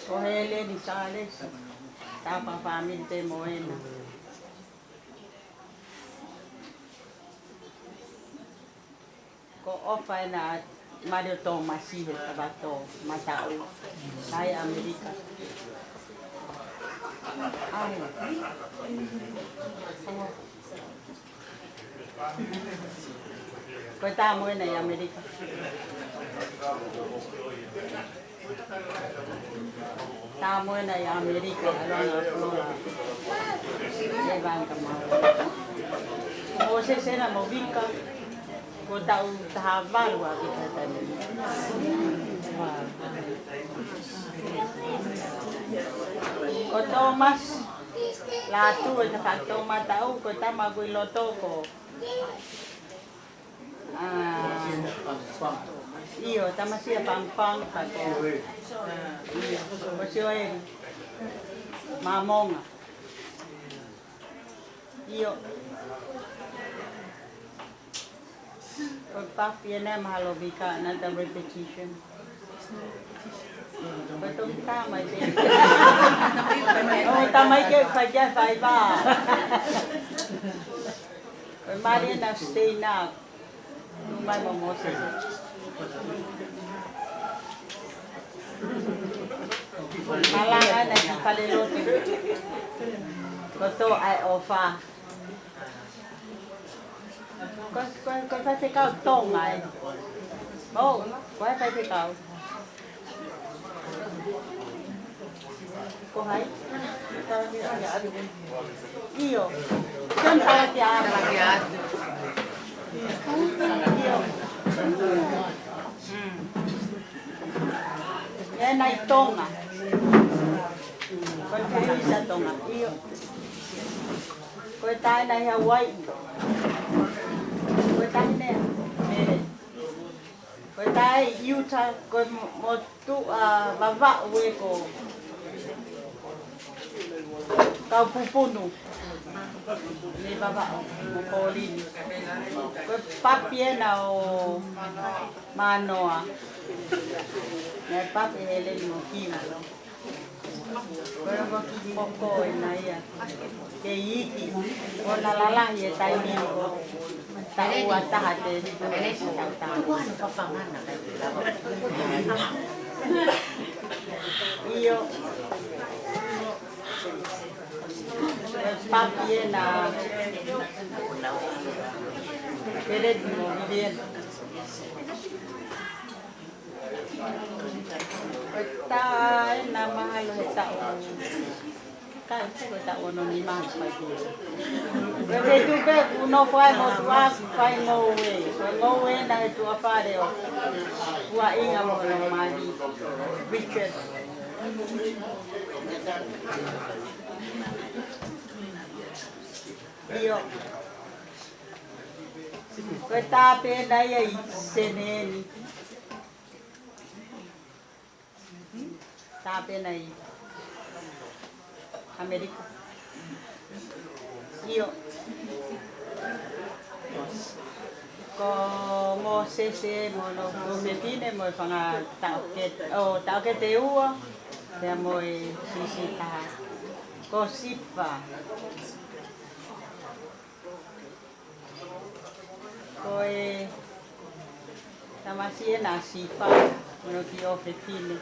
Ko hele di sales. Tapa pamite moena. Ko ofa na Mario to masive tabato matao. Dai Amerika. Ay. Ko ta moena ya Amerika. Tamo na ya Amerika along Flora. Evan kamau. Mosese na movika. Ko tau tahaval wa kita tani. Ko Thomas Latu sa Thomas tau ko tama ko loto ko. Iyo, tama siya pampang ako. Iyo, siya ay mamong. Iyo. Pag yan na mahalobika na the repetition. Batong tama din. Oh, tamay kayo kaya ba? Mari na stay na. Lumay mo Moses. Malangan na sa kalilutin. Ito ay ofa. Kung sa ikaw, tong ay. Oh, kung sa ikaw. Kung ay. Iyo. Saan kalakiyan? Kalakiyan. Iyo. Yan ay tonga. Kung sa tonga. Iyo. Kung tayo na Hawaii. Kung tayo na kung tayo Utah. Kung mo tu baba uwe ko. Kau pupuno. Ni baba mo kolin. Kung papye na o manoa. Na papi helen mo kimo. Koe waki moko e na ia. Ke iki. O na lalahi e tai ni o. Ta ua taha te ritu e si tau taha. Io. Papi e na. Peredi mo viviendo. Ta na mahalo e tau. Kai ko ta ono ni mas pai ki. Bebe tu be uno fai mo tua fai no we. No we na tu afare o. Ua inga mo no mali. Richard. Io. Ko ta pe na ia I seneni. Ta pe na I America. Io. Ko Mosese mo no Mepine mo fanga tau ke te ua. Te mo sisi ta. Ko sipa. Ko tamasie na sipa mo ki o Mepine.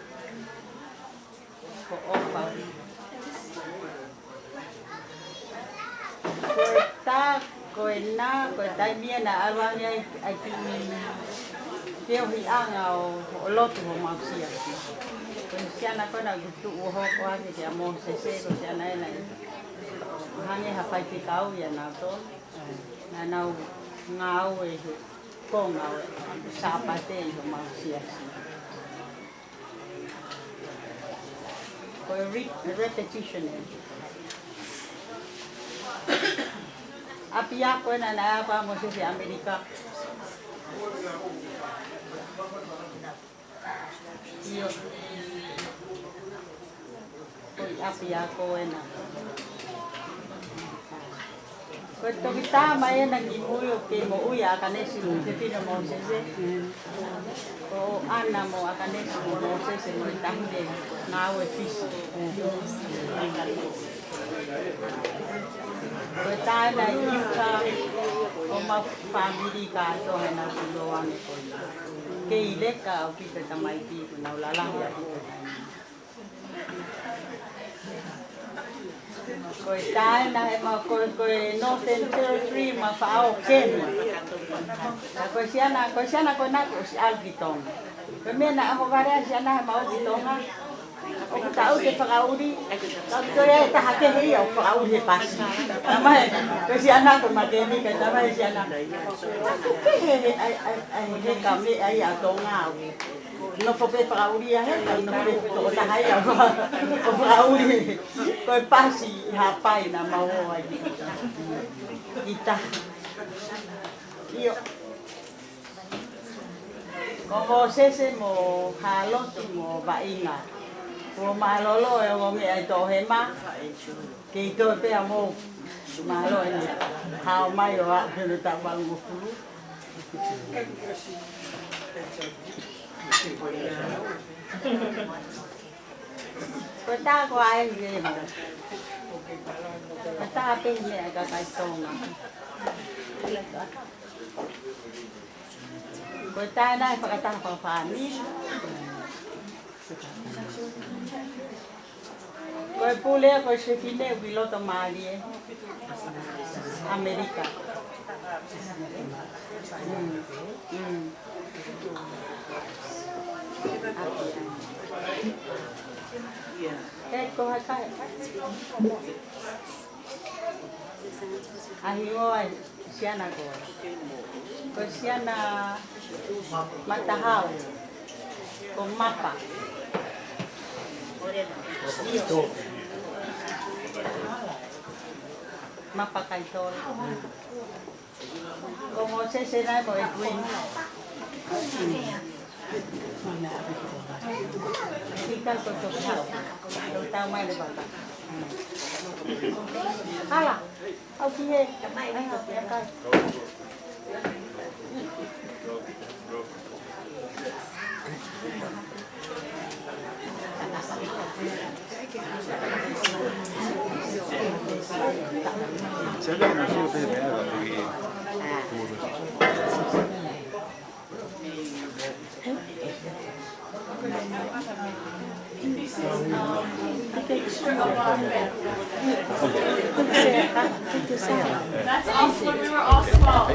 Ko opa. Koe na, koe tai mia na awangi ai ki teo hi anga o lotu ho mausia. Koe siana koe na gutu uho ko ake kia Mosese ko siana e na hange hapai te kau ia nā tō. Nā nau ngau e ko ngau e sāpate I ho mausia. Koe repetition e. Api ako na apa Mosese Amerika. Iyo. Koe api ako na. Koe toki tama e na kimuyo ke mo uya akanesi mo Pepino Mosese. Ko ana mo akanesi mo Mosese mo itahide ngau e fisi. Koe tae na ika o ma family ka tohe na siloane koe. Ke I leka au pita tamai tiku na ulalahi a pita tamai. Koe tae na he ma koe Northern Territory ma whaao Kenya. Koe siana koe nako si Alkitonga. Koe mea na aho varea siana he ma Alkitonga. O ka tau te whakauri, tau koe e taha te hei au whakauri he pasi. Tamahe, koe si ana koe makeni, koe tamahe si ana. Ke he ka me ai a tō ngāu. No pope whakauri a he, no pope tō taha hei au o whakauri. Koe pasi hapai na maho ai. I taha. Io. Ko Mosese mo halotu mo vainga. Ko malolo e o me ai to he ma ke to pe amo malo e hao mai o a no ta ba mo fulu ko ta ko ai ni ta pe me ga ka toma ko ta na pa ta pa ni koe pule koe se fine wiloto mali e Amerika. Eko hakai. Ahigo ai siana koe. Koe siana matahau. Ko mapa. Mapa kaitol. Ko Mosese na mo e queen. Kita ko to ha. Lo tao mai le bata. Hala. Au ki he. Ai ha ya kai. picture of our family. That's us when we were all small.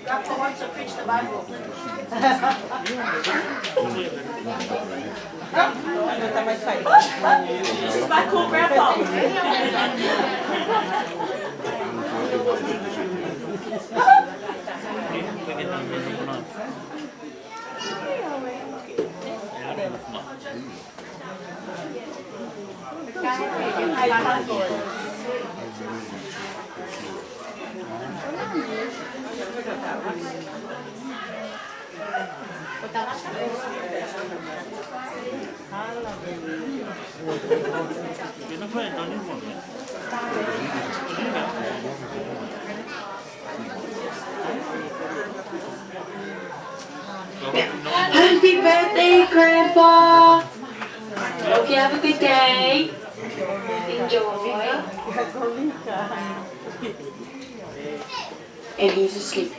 Grandpa wants to preach the Bible. This is my cool grandpa. Happy birthday, Grandpa! Hope you have a good day. Enjoy. And he's asleep.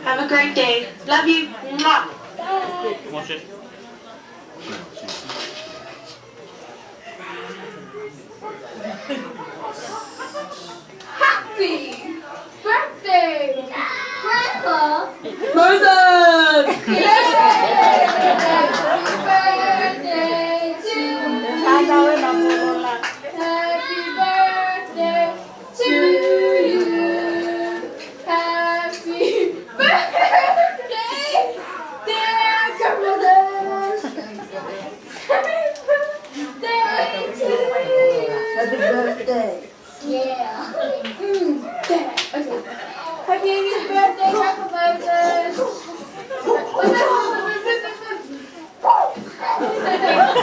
Have a great day. Love you. Mwah. Happy birthday, Grandpa! Moses! Happy birthday to you. Happy birthday to you. Happy birthday, dear grandmother. Happy birthday. Yeah. Okay. Happy birthday, Grandpa Moses.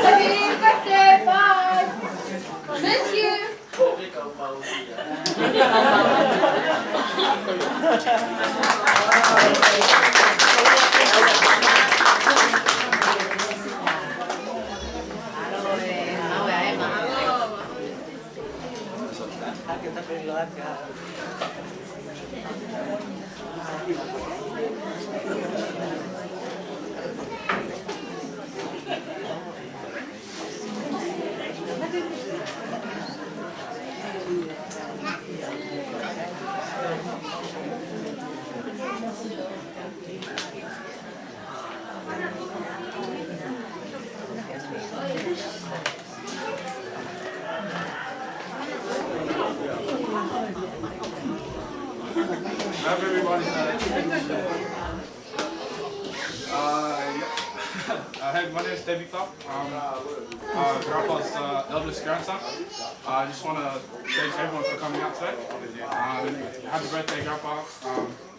Happy birthday, bye. Miss you. Have everybody hey, my name is Debbie Clark. Grandpa's eldest grandson. I just want to thank everyone for coming out today. Happy birthday, Grandpa.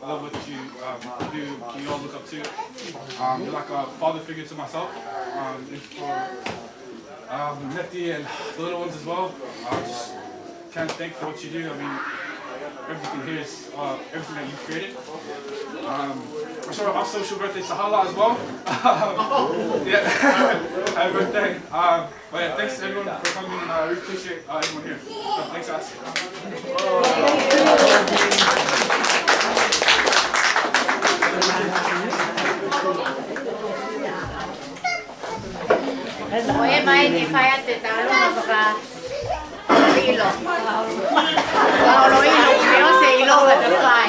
I love what you do. You all look up to. You're like a father figure to myself. For Neti and the little ones as well. Just can't thank for what you do. I mean, everything here is everything that you've created. I'm sure our social birthday to Hala as well. Yeah, happy birthday. But yeah, thanks to everyone for coming, and I really appreciate everyone here. Thanks, guys. Oye, Mae, ni falla te talo baka hilo. Kalau hilo, pero sa hilo butterfly.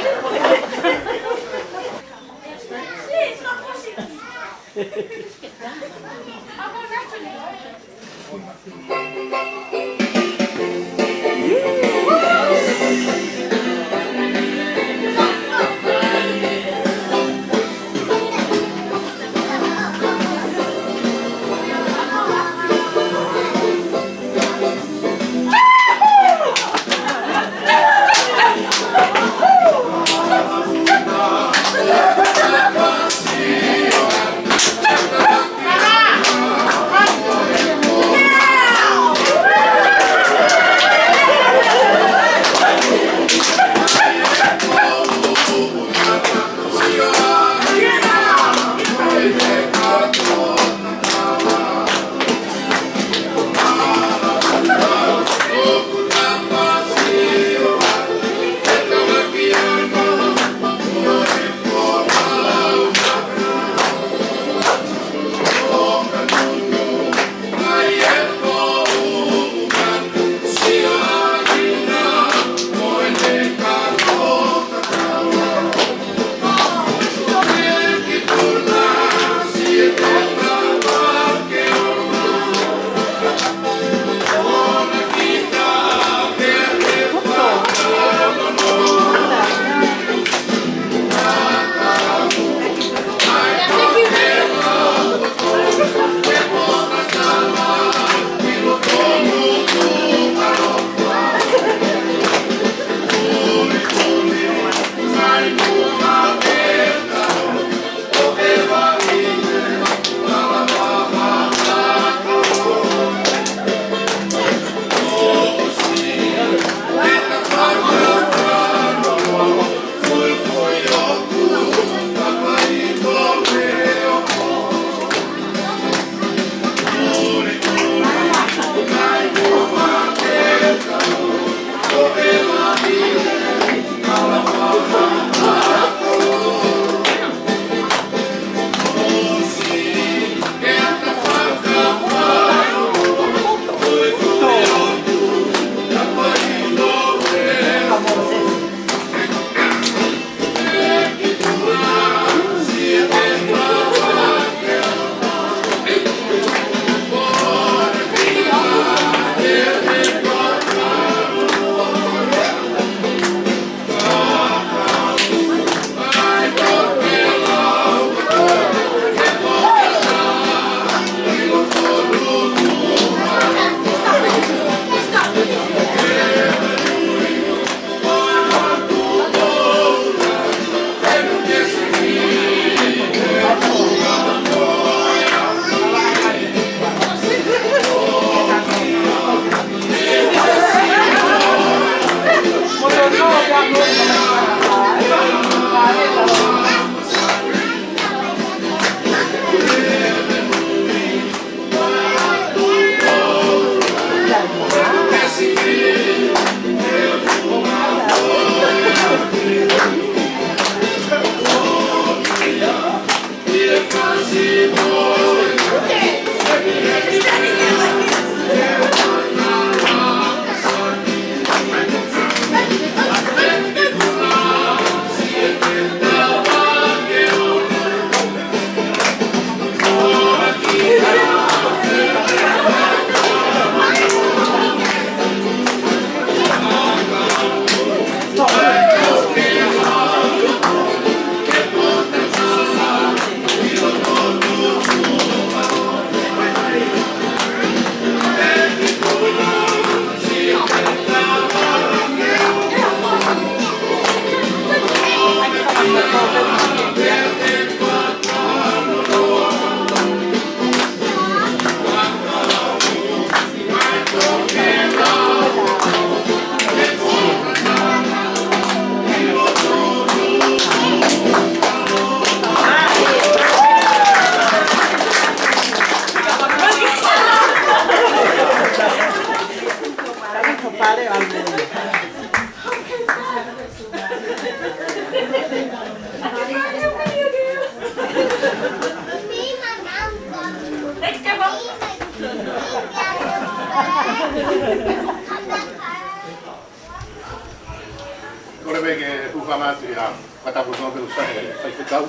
Kore bege tu famatu ya kata ko no pelo sai Fakafeta'i.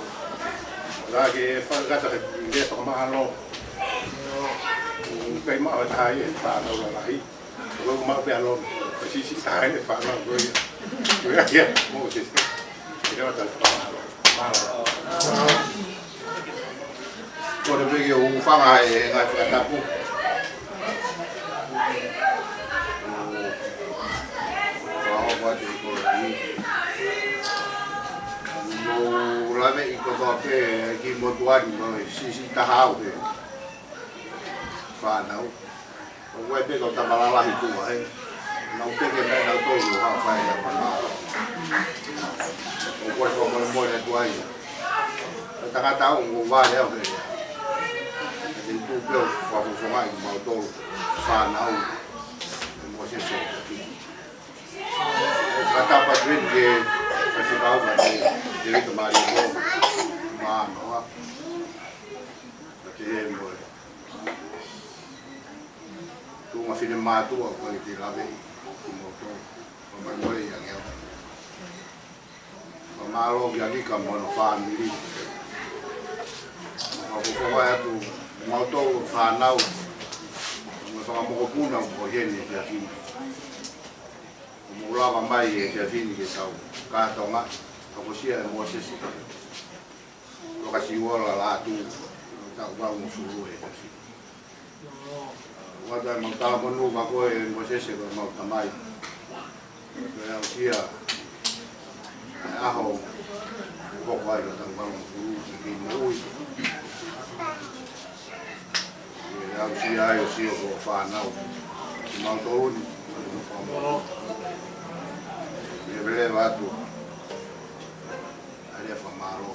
La ke gata de to mahalo. Kai ma ta ye pa no la hi. Ko ma pe alo si ta ne pa no ko ya. Ko ya mo se. Ira ta pa. Kore bege u fanga e ngai Fakafeta'i. Lame iko toke ki motuari mo sisi tahau ke fa nau o we pe ko tamalala hi tu ai nau te ke na to lu ha fa ya pa na o ko ko mo le tu ai ta ka ta un va le o ke ni tu pe fa fo mai mo to fa nau mo se se kata pa green ke kasi kau kan jadi kemarin itu mana jadi mo tu masih di matu aku di labe tu motor Moimoi yang ya malo jadi kamu no family aku kau tu motor fanau kamu kau punang kau ini jadi mulava mai e te fini ke tau katonga ko sia Mosese Vakasiuola Latu tau wa mo suru e te fini wa da mo ta mo nu va ko e Mosese ko mo tamai ko ya sia aho ko wa ro tau wa mo suru ki mo ya sia yo sia ko fa nau mo to ni Bele watu aliyefa malo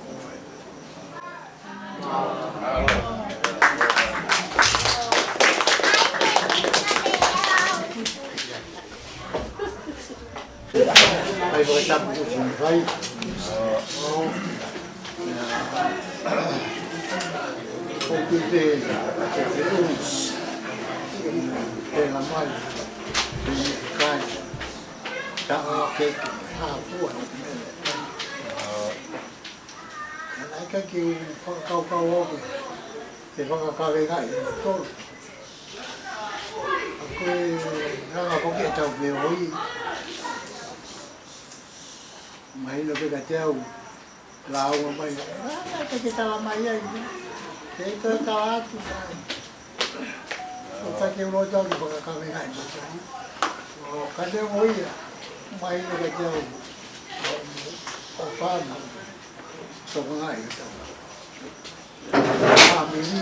Ai vou estar muito vai. Porque tem a mãe cai ta ke ha fu ai ka ki kau o ke ka ve ga to aku na ko ke tau ve oi mai no ke ka tau la o mai ka ke ta mai ai ke to ta tu ta ke lo tau ki ka ve ga o ka de oi mai no ke tau o fa na so ngai to family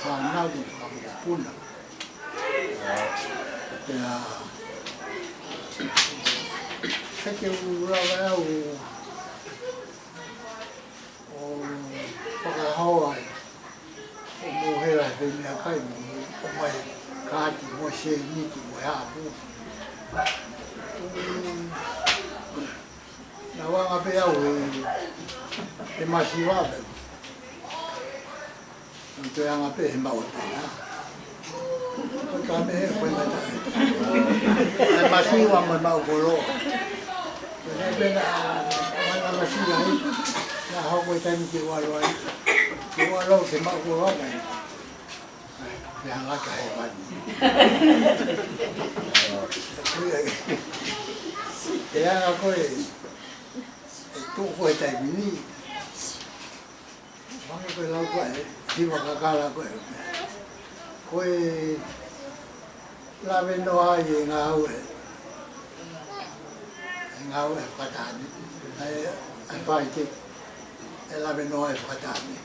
fa na di fa puna ya kake urawa o whakahaua o mohera he mea kai o mai kāti mo se niki mo hea pu. Nā wanga pe au e masiwa pe. Nā te anga pe he mau te ha. Ko ka me he koe mata. E masiwa mo mau koro. Nā pena mana masiwa hei. Nā hau koe tani ki walo ai. Ki walo te mau koro ai. Te hangaka he mani. Te anga koe. Tu koe tai mini. Mange koe lau koe, hiwa kakala koe. Koe lawe noa i e ngā ue. E ngā ue whakatani. Ai whaite, e lawe noa e whakatani.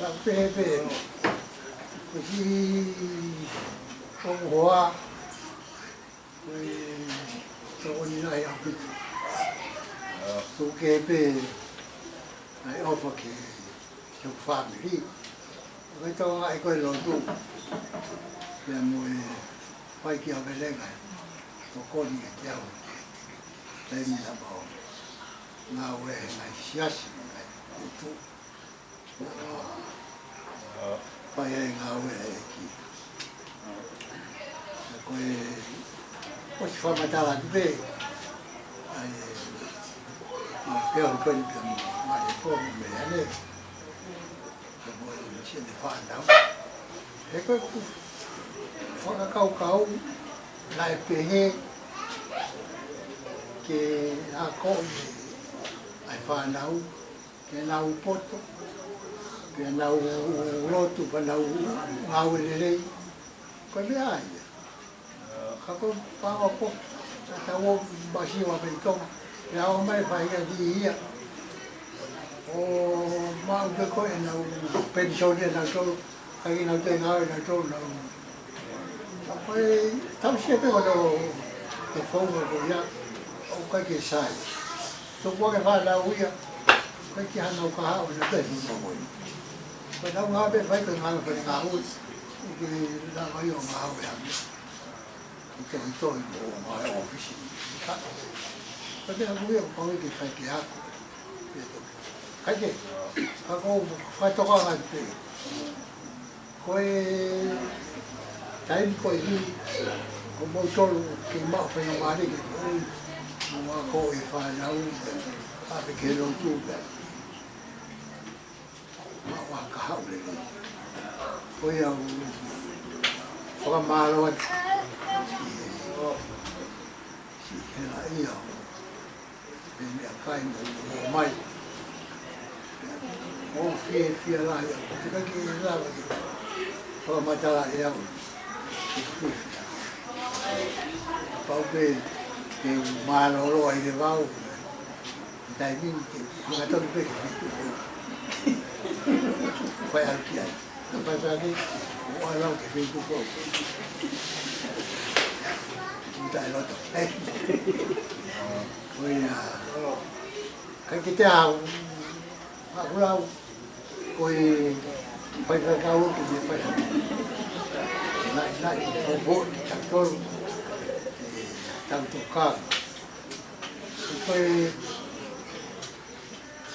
Tā pehe pehe. Koe si ongu hoa. Koe tō ni nai apitu. So ke pe ai ofa ke ke family o to ai ko lo tu ya mo pai ki ave lenga to ko ni ke au te ni la ba na we na siasi na tu pai ai nga we ki ko o si fa mata la tu pe ai Peo koe ka mare kōmu me ane. Ka moe ni sia ne whānau. He koe ku whakakau nai pehe ke a kōi ai whānau, ke nau poto, ke nau rotu pa nau ngau elelei. Koe me aia. Ka koe pāwa po, ta tau masiwa pe tonga. E au mai whaia di ia. O mau te koe nau pensionia nau tolu, kaki nau te ngāwe nau tolu nau. A koe tau siepe wano te whaunga ko ia, o kai ke sai. Tō kua ke whanau ia, kai ki hanau ka hao na te hima moi. Koe nau ngāwe whai koe ngāwe whai ngā hui, i ke nā mai o ngā hau e hami. I ke hitoi mo o mai ofisi. Tapi aku yang kau itu fakir aku, itu. Kaje, aku fatoka lagi. Kau time kau ini, kau mau tol kemau fanya mari gitu. Mua kau ifanya apa kelo tu kan. Mau kau lagi. Kau yang orang malu. Si kena iya. Mea kai Moimoi. O fia la ia. Te kaki e lawa ki. Whakamatala e au. Te whiwhia. Pau pe ke māloloa i le wau. Tai mini ke whakatonu pe ke whiwhia. Whai aru ki ai. Ka pai pāne, o alau ke whiwhia. Muta e loto. Koe kai ki te au, hakulau, koe whai kakau ki me whai nai, o bōt, taktoru, tau tōkāga. Koe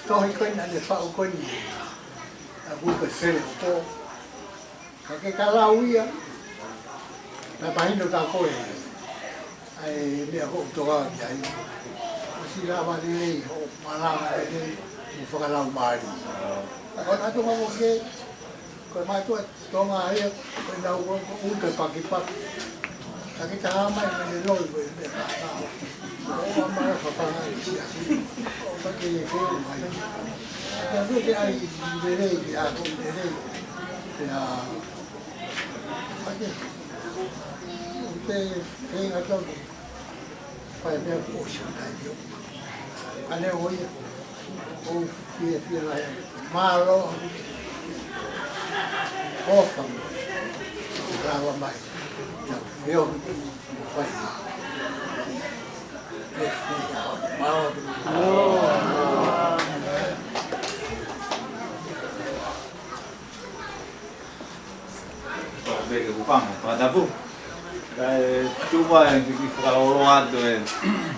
tohi koe na le whau koe ni, a buka where o pō. Ka ke kalau ia, na pahino tā koe, ai mea ho tōkāga ki ai. Si lava lei o malanga lei o whakalau maari. Ko nā tunga mo ke, ko mai tua tonga aia, ko nā uta pakipaki. Ka ki ta hamai me le loi koe me kātao. O amara whapanga i si asi. O pake e wheo mai. Ka tu te ai me rei ki a ko me rei. Te a... Pake. O te whenga tonu. Pai mea ko si kai yo. Ane oia, o fia lai, malo, ofa, rawa mai, tau whio, whai. Bege kupang, pada bu. Cuma yang kalau luar tu,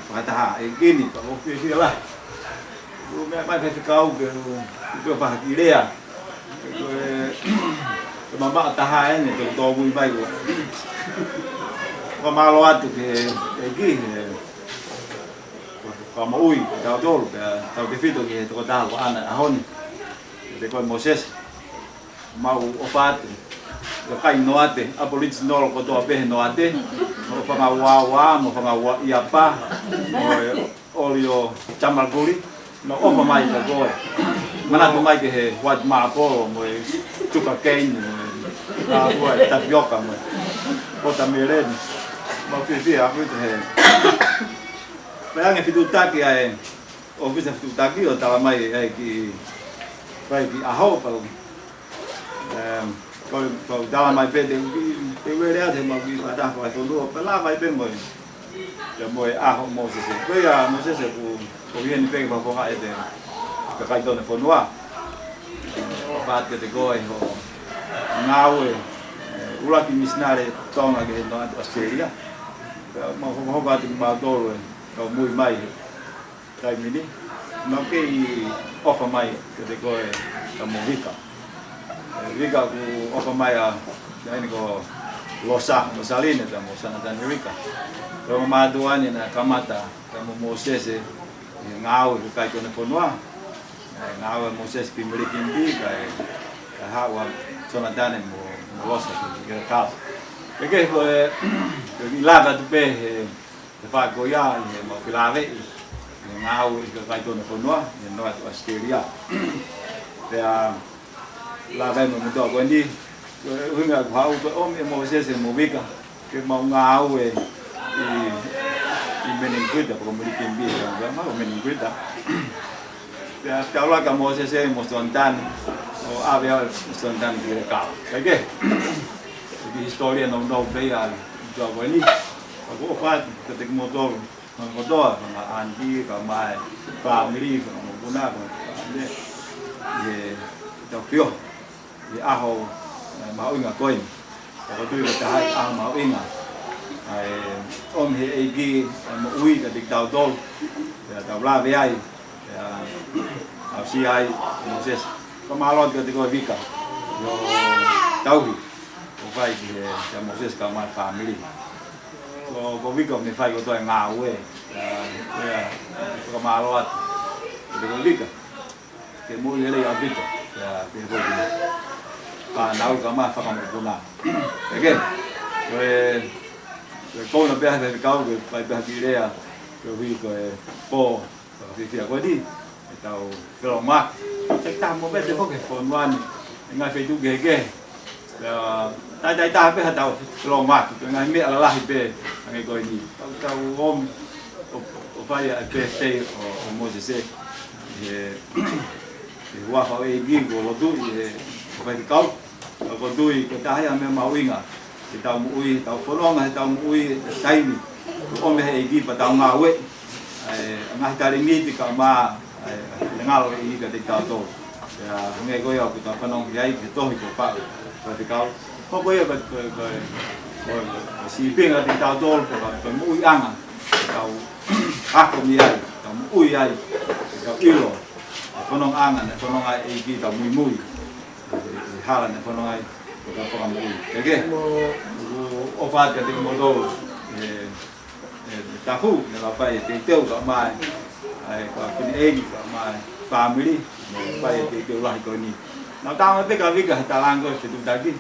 kata gini, kalau fikir lah. Tu memang fikir kau tu bahagia dia. Tu mama tahan ni tu tahu muy baik. Kalau luar tu gini, kalau ui, tahu dulu, tahu kefir tu tu tahu anak ahon. Dekat Mosese mau opat. Kai no ate, a polisi no ko to pe no ate, mo fanga wa mo fanga wa ia pa, olio chamarguri, no ofa mai ka go. Mana to mai ke he wat ma po mo tuka kein mo ka wa tapioca mo. Bota meren. Mo fi a muito he. Peang fitu taki ai. O visa fitu taki o tala mai ai ki vai ki a ho pa. Kalau dalam mai pe de wera de mo vi ada ko to lu pe la mai pe mo ya mo a ho mo se pe ya mo se ku bien pe pa ko ga de ka kai to ne fo noa pa ke de go ho ngawe ula ki misnare tonga ke no Australia mo ba de ba do ko muy mai dai mini no ke ofa mai ke de go ka mo vika Vika ku opa mai a ini ko losa mosaline ta mosana ta Vika. Kalau maduan na kamata kamu Mosese ngau ku kai kone fonua. Ngau Mosese pimiliki mbi kai hawa sonatane mo losa ki ka. Ke ko lava tu pe te fa ko ya mo pilave ngau ku kai kone fonua no Australia. Dia la ven mo do ko ndi hunga ko au o me Mosese mo Vika ke mau ngau i meninguida ko mo likimbi ga ma o meninguida ya Paula ka Mosese mo stontan o avea stontan de ka ke di historia no be al do veni ko fa te mo do na andi ka mai family ko mo buna ko ye Tokyo di aho mau inga koin ko tu ka hai a mau inga ai om he egi mo ui ka dik dau dol ya dau la ve ai ya au si ai Moses ko malot ka dik Vika yo tau ko vai ki ya Moses ka ma family ko Vika me fai ko to nga we ya ko malot dik Vika ke mo le ya Vika ya pe ko nau ka ma fa ka mo na again ko na be ha de ka ko pa ba ki rea ko vi ko po ko fi fi ko di tau ko ma te ta mo be de ko ke fon wan nga fe tu ge ge ta pe ha tau ko ma ko nga mi ala la be nga ko ni tau om o fa ya pe te o Mosese wa fa e gi go lo tu ko di kau ko dui ko ta ya me mau inga tau ui tau folonga tau ui taimi o me e gi pa tau ngawe nga ta ringi ti ka ma ngalo e ga te tau to ya nge go ya ko ta nong yai ki to ko pa ti kau ko ya ba ko si pinga ti tau to ko ui anga tau ko mi ai tau ui ai tau ilo fonong anga ne fonong ai e gi tau muy hala ne fonong ai ko ka mo ke o fa ka te mo do ta fu ne la fa te teu ka mai ai ka pin e ka mai family mo fa te teu la ko ni na ta ma pe ka Vika ta lang ko se tu da ki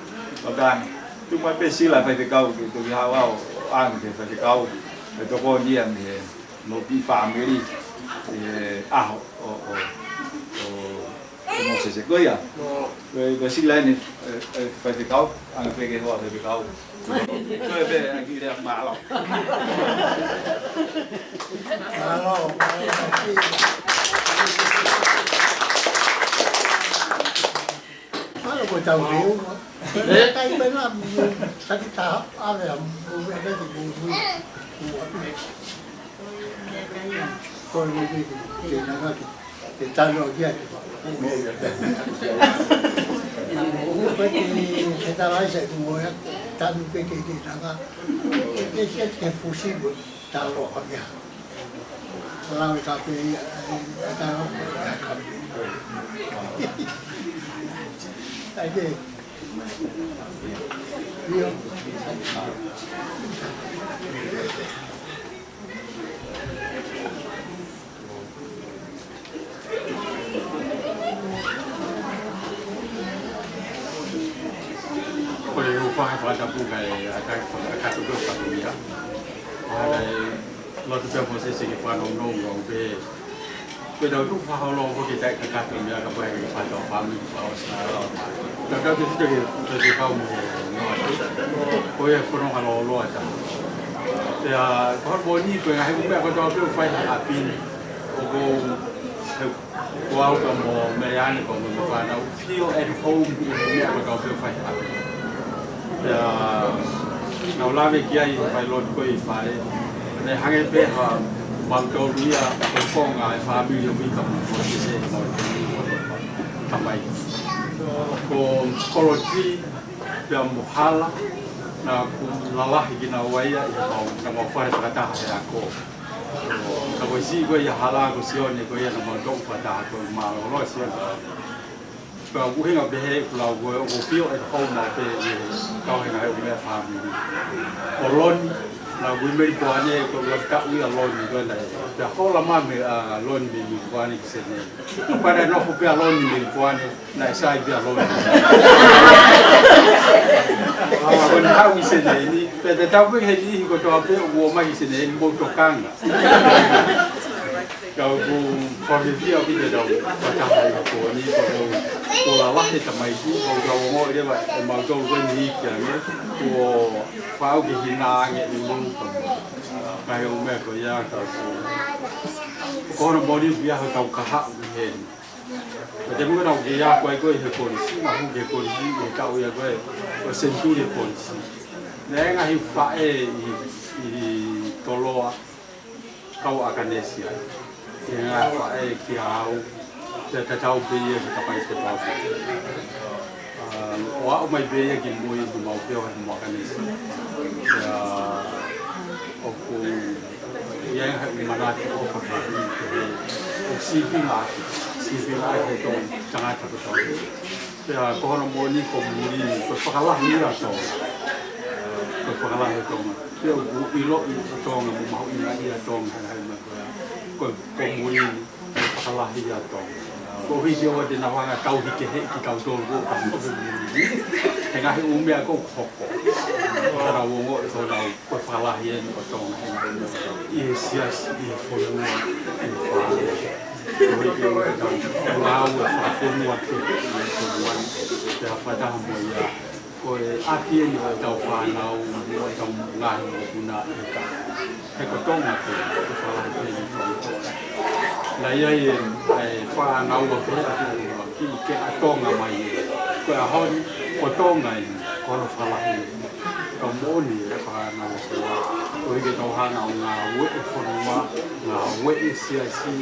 o ta tu ma pe si la fa te ka ki tu ha wa ang te fa te ka o to ko ni am ne no pi family o Mosese ko ya ko sila ni pa te kau ang pege ho te kau ko be aki re ma lo malo ko tau riu kai pe na sa ti ta ave am bu be de bu Kau ni dia nak kita tahu dia tu. Oh, pergi kita rasa tu boleh tahu pergi di sana. Dia ke fusi pun tahu dia. Kalau tapi tahu Aje. Dia Boleh upah pada bukai akan duduk pada dia. Ada Latu Snr Mosese Vakasiuola Latu Beda tu faham kita kat dia ke baik pada family Latu Snr. Dah tu jadi kau boleh forum kalau ada. Ya, kalau boni tu yang aku buat kau tu file api. Wow, kamu melihat kamu mana feel at home ini aku tu file api. Ya, kalau lagi kiai file lot kau file.ในห้างเป้ha bang kau dia kong ai family yang kita Mosese mau tamai ko kologi yang muhala na ku lalah gina waya mau mau fare kata ya ko ko si ko ya hala ko sion ko ya mau dong pada ko mau lo sion ko ku hinga be la ko feel at home na pe kau hinga ai family kolon na women kuane ko ka wi alon ni ko na ya ko la ma me alon ni kuane kisene para no ko pe alon ni kuane na sai bi alon ah ko na wi sene ni pe ta ta ko he ni ko to pe wo ma kisene ni mo to kanga kau ku for the view of the dog ta ha ko ni ko la la ni ta mai ku ko ngo dia ba ma ko ko ni kia ni ko pháo cái hình ảnh này luôn cái ông mẹ của gia tao có nó body bia hơi tao cả hạng hiện và cái lúc đầu cái gia quay quay hơi cồn xí mà không cái cồn xí để tao ya quay có sinh tu để cồn xí nếu ngay phải to lo tao Indonesia thì ngay phải kiau để tao bây giờ tao phải sẽ bao wah mai bea que moi do mau peo mau kanisa ya oku yang mana ko Fakafeta'i o sipi la to tanga ta to ya ko no moni ko muri ko pakalah ni ra to ko pakalah to peo ku ilo to nga mau ina ia to nga ko muri pakalah ia to ko video de na wanga kau hike he ki kau to ko ka mo he nga he umia ko khoko ara wo ngo so na ko fala ye ko to ye sias ye fo no e fa ko video de na wa fa ko no wa ke so wan ya fa ta mo ya ko a ki ni wa ta fa na o mo ta nga ko na e ka he ko to na ko fala ye ko la ia ai fa na o pe ki ke atonga mai ko a hon o tonga ko no fala ko mo ni fa na o ko ke to ha na nga wo e fo ma na wo e si asi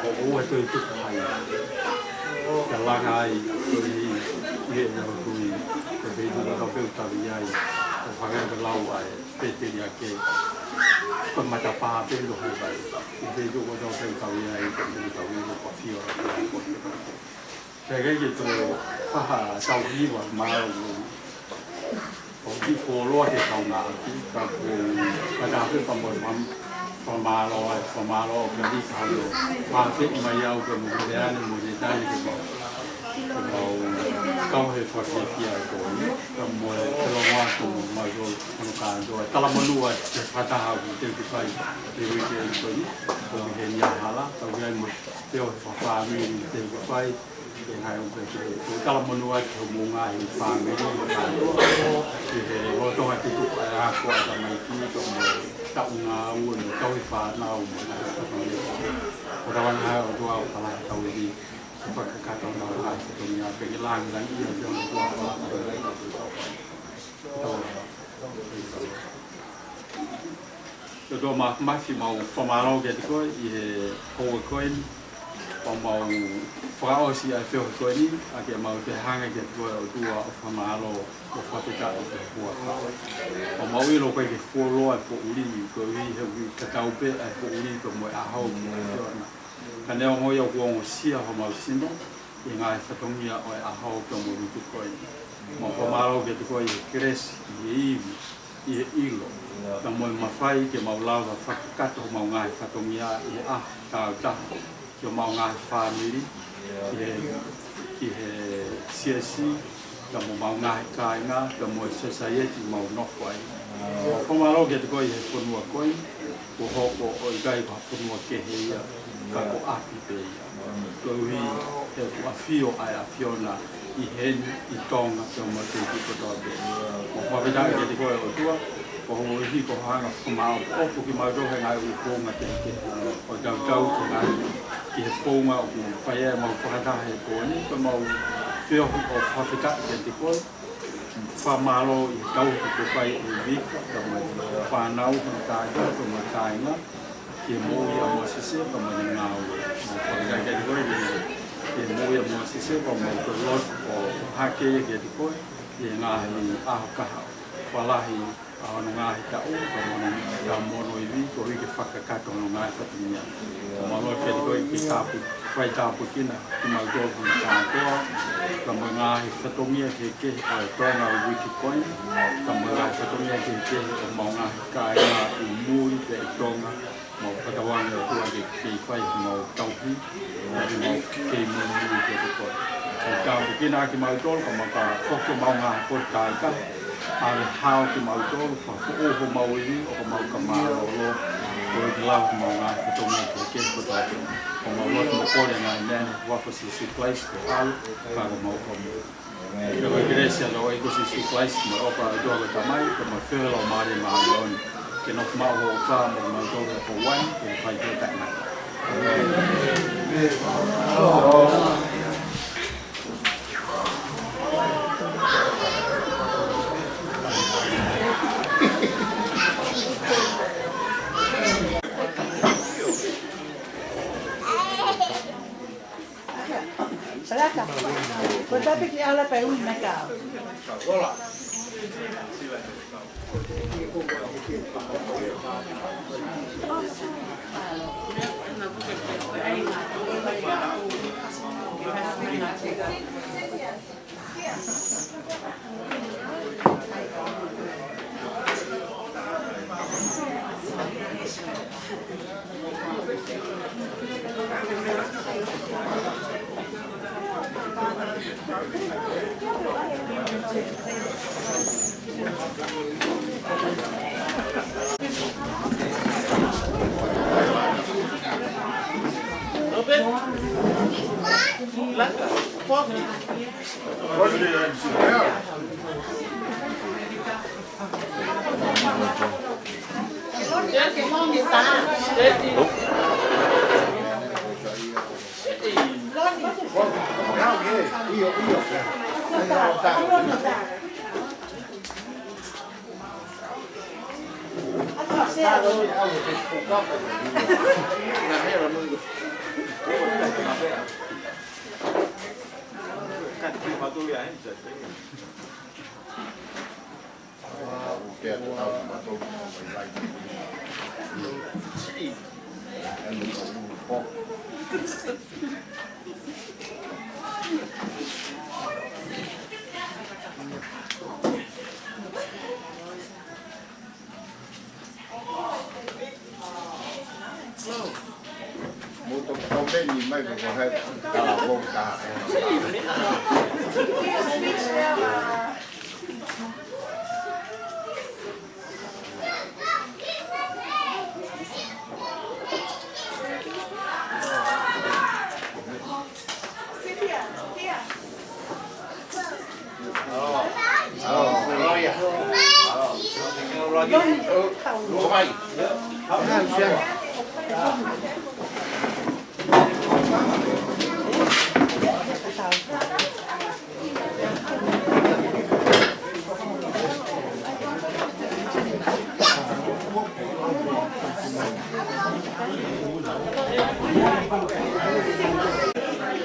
o o to tu kai ka la ngai ko ni ye na ko ni ko be na ka pe ta vi ai ko fa ga la o ai pe te ya ke ko mata pa pe lo ho bai pe do ko do pe ta vi ai ko ni ta vi ko fio ko cái gì tôi ha tàu đi vào mà đi phố lo thì tàu nào thì các cái nào cũng còn một phần mà lo cái đi sao rồi mà thích mà yêu cái một cái này một cái này cái bảo câu hệ phật thì kia rồi cái một cái lo hoa cũng mà rồi thằng cả rồi ta làm món nuôi phát ta học từ cái phải từ cái cái rồi hiện nhà hà la tàu cái một tiêu phá mình từ cái phải yang hai untuk itu kalau menuai hubungan family jadi waktu hati tu aku ada maiki tu tak ngawun kau ifanau orang hai orang tua kalau tahu di tempat kata orang hai itu punya pengilang dan ia jangan tua Yo do ma mafi mau famalo ke ko I ho ko ni pa mau frao si a feo ko ni a ke mau te hanga ke ko o tua o famalo o Fakafeta'i te hua pa mau I lo ko ke folo a po uli ko I he ka tau pe a po uli ko mo a hau mo na ka ne o yo ko o sia ho mau sino I ngai fatongia o a hau ko mo ni ko ni mo famalo ke ko I cres I ilo ka mo mafai ke mau lava whakakato mau ngai whatongia I tau taho ki o mau ngai family ki he CSC ka mo mau ngai kāinga ka mo society mau nofai o maro ke te koi he whanua koi ko hoko o I gai ka whanua ke he ia ka ko api pe ia ko hui he ko awhio ai a whiona I hen I tonga ke o mo te ki kotoa pe o Fakafeta'i ke te koi o tua ko ho hi ko hanga whamao o ki mau rohe ngai u whonga te o tau ko ngai ki he whonga o ki whaia mau whakatahe ko ni ko mau whio o Fakafeta'i ke te koi whamalo I tau ko whai o vika ka mau whanau ko tāia ko mau tāinga ki he mōi a Mosese ka mau ni ngāo mau Fakafeta'i ke te koi ki he mōi a Mosese ka mau ko lot o hake ke te koi ki he ngāhi aho kaha walahi no ngahi ta o ka mono I vi ko I ke whakakato no ngahi whatumia o malo ke ko I ki tāpu whai tāpu kina ki mau tōku I tātoa ka mo ngahi whatumia ke o tonga o wiki koin ka mo ngahi whatumia ke o mau ngahi kāinga I muri ke I tonga mau whatawanga o tua ke whai mau taupi mau ke muri ke te koin o tāpu kina ki mau tōru ka mau ka whoke mau ngahi ko tāika ale hao ki mau tolu fa o ho mau I o mau ka maro lo ko I love mau nga ko to me ke ko ta ko mau lo ko ko na nene wa ko si place ko al ka mau ko mo yo ko igreja lo ko si place mo o pa do ko tamai ko mo feel o mari ma lo que no mau ho fa mo mau do ko wan ke fa ke ta na Salaka. Kau tapi ki ala pa un meka. Hola.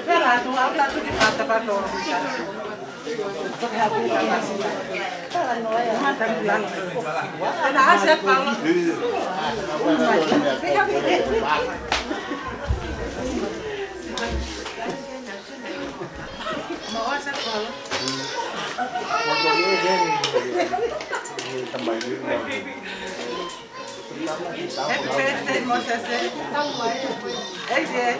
Pera, tu habla tu que falta para todo. Porque a boca está assim. Pera, não é. Mata fulano. Ela acha Paula. Não acha Paula. Happy birthday, Mosese. Hey, dear.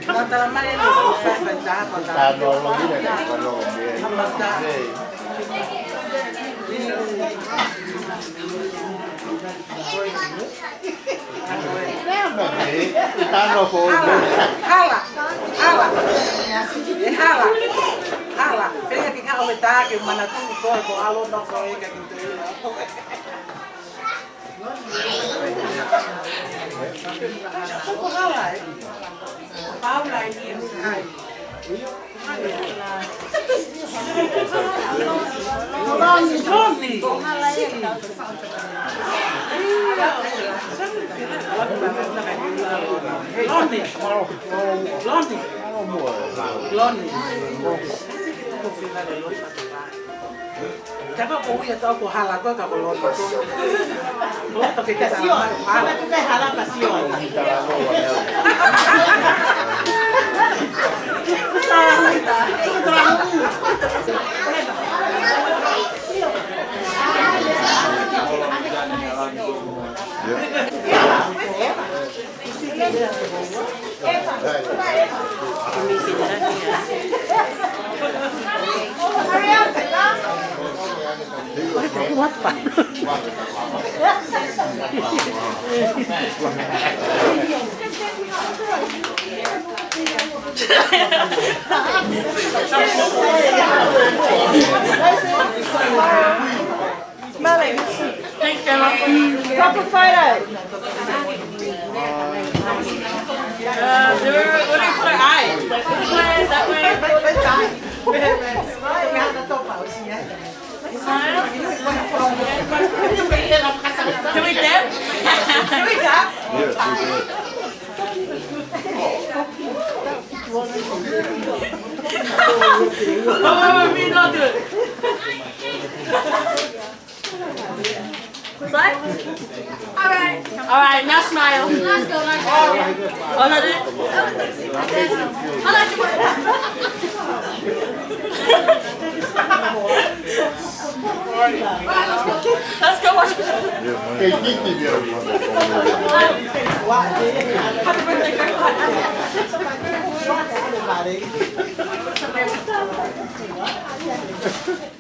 Quando la madre lo fa inventare, non dire quello Hala, venga que kau beta que mana tu ko alo no ko e ka kintu. Paula ini. Tapi aku ya tahu aku halal kok kalau loto. Loto kita sama. Halal itu kayak halal pasion. Kuat Pak. Smelling. Thanks, Grandma. Proper photo. What do you put our eyes? Like this way, that way? Can we dip? Can we dip? Oh, me not do it. What? Alright, now smile. Let's go, let's go. Oh, that's it? Oh, that's Let's go watch the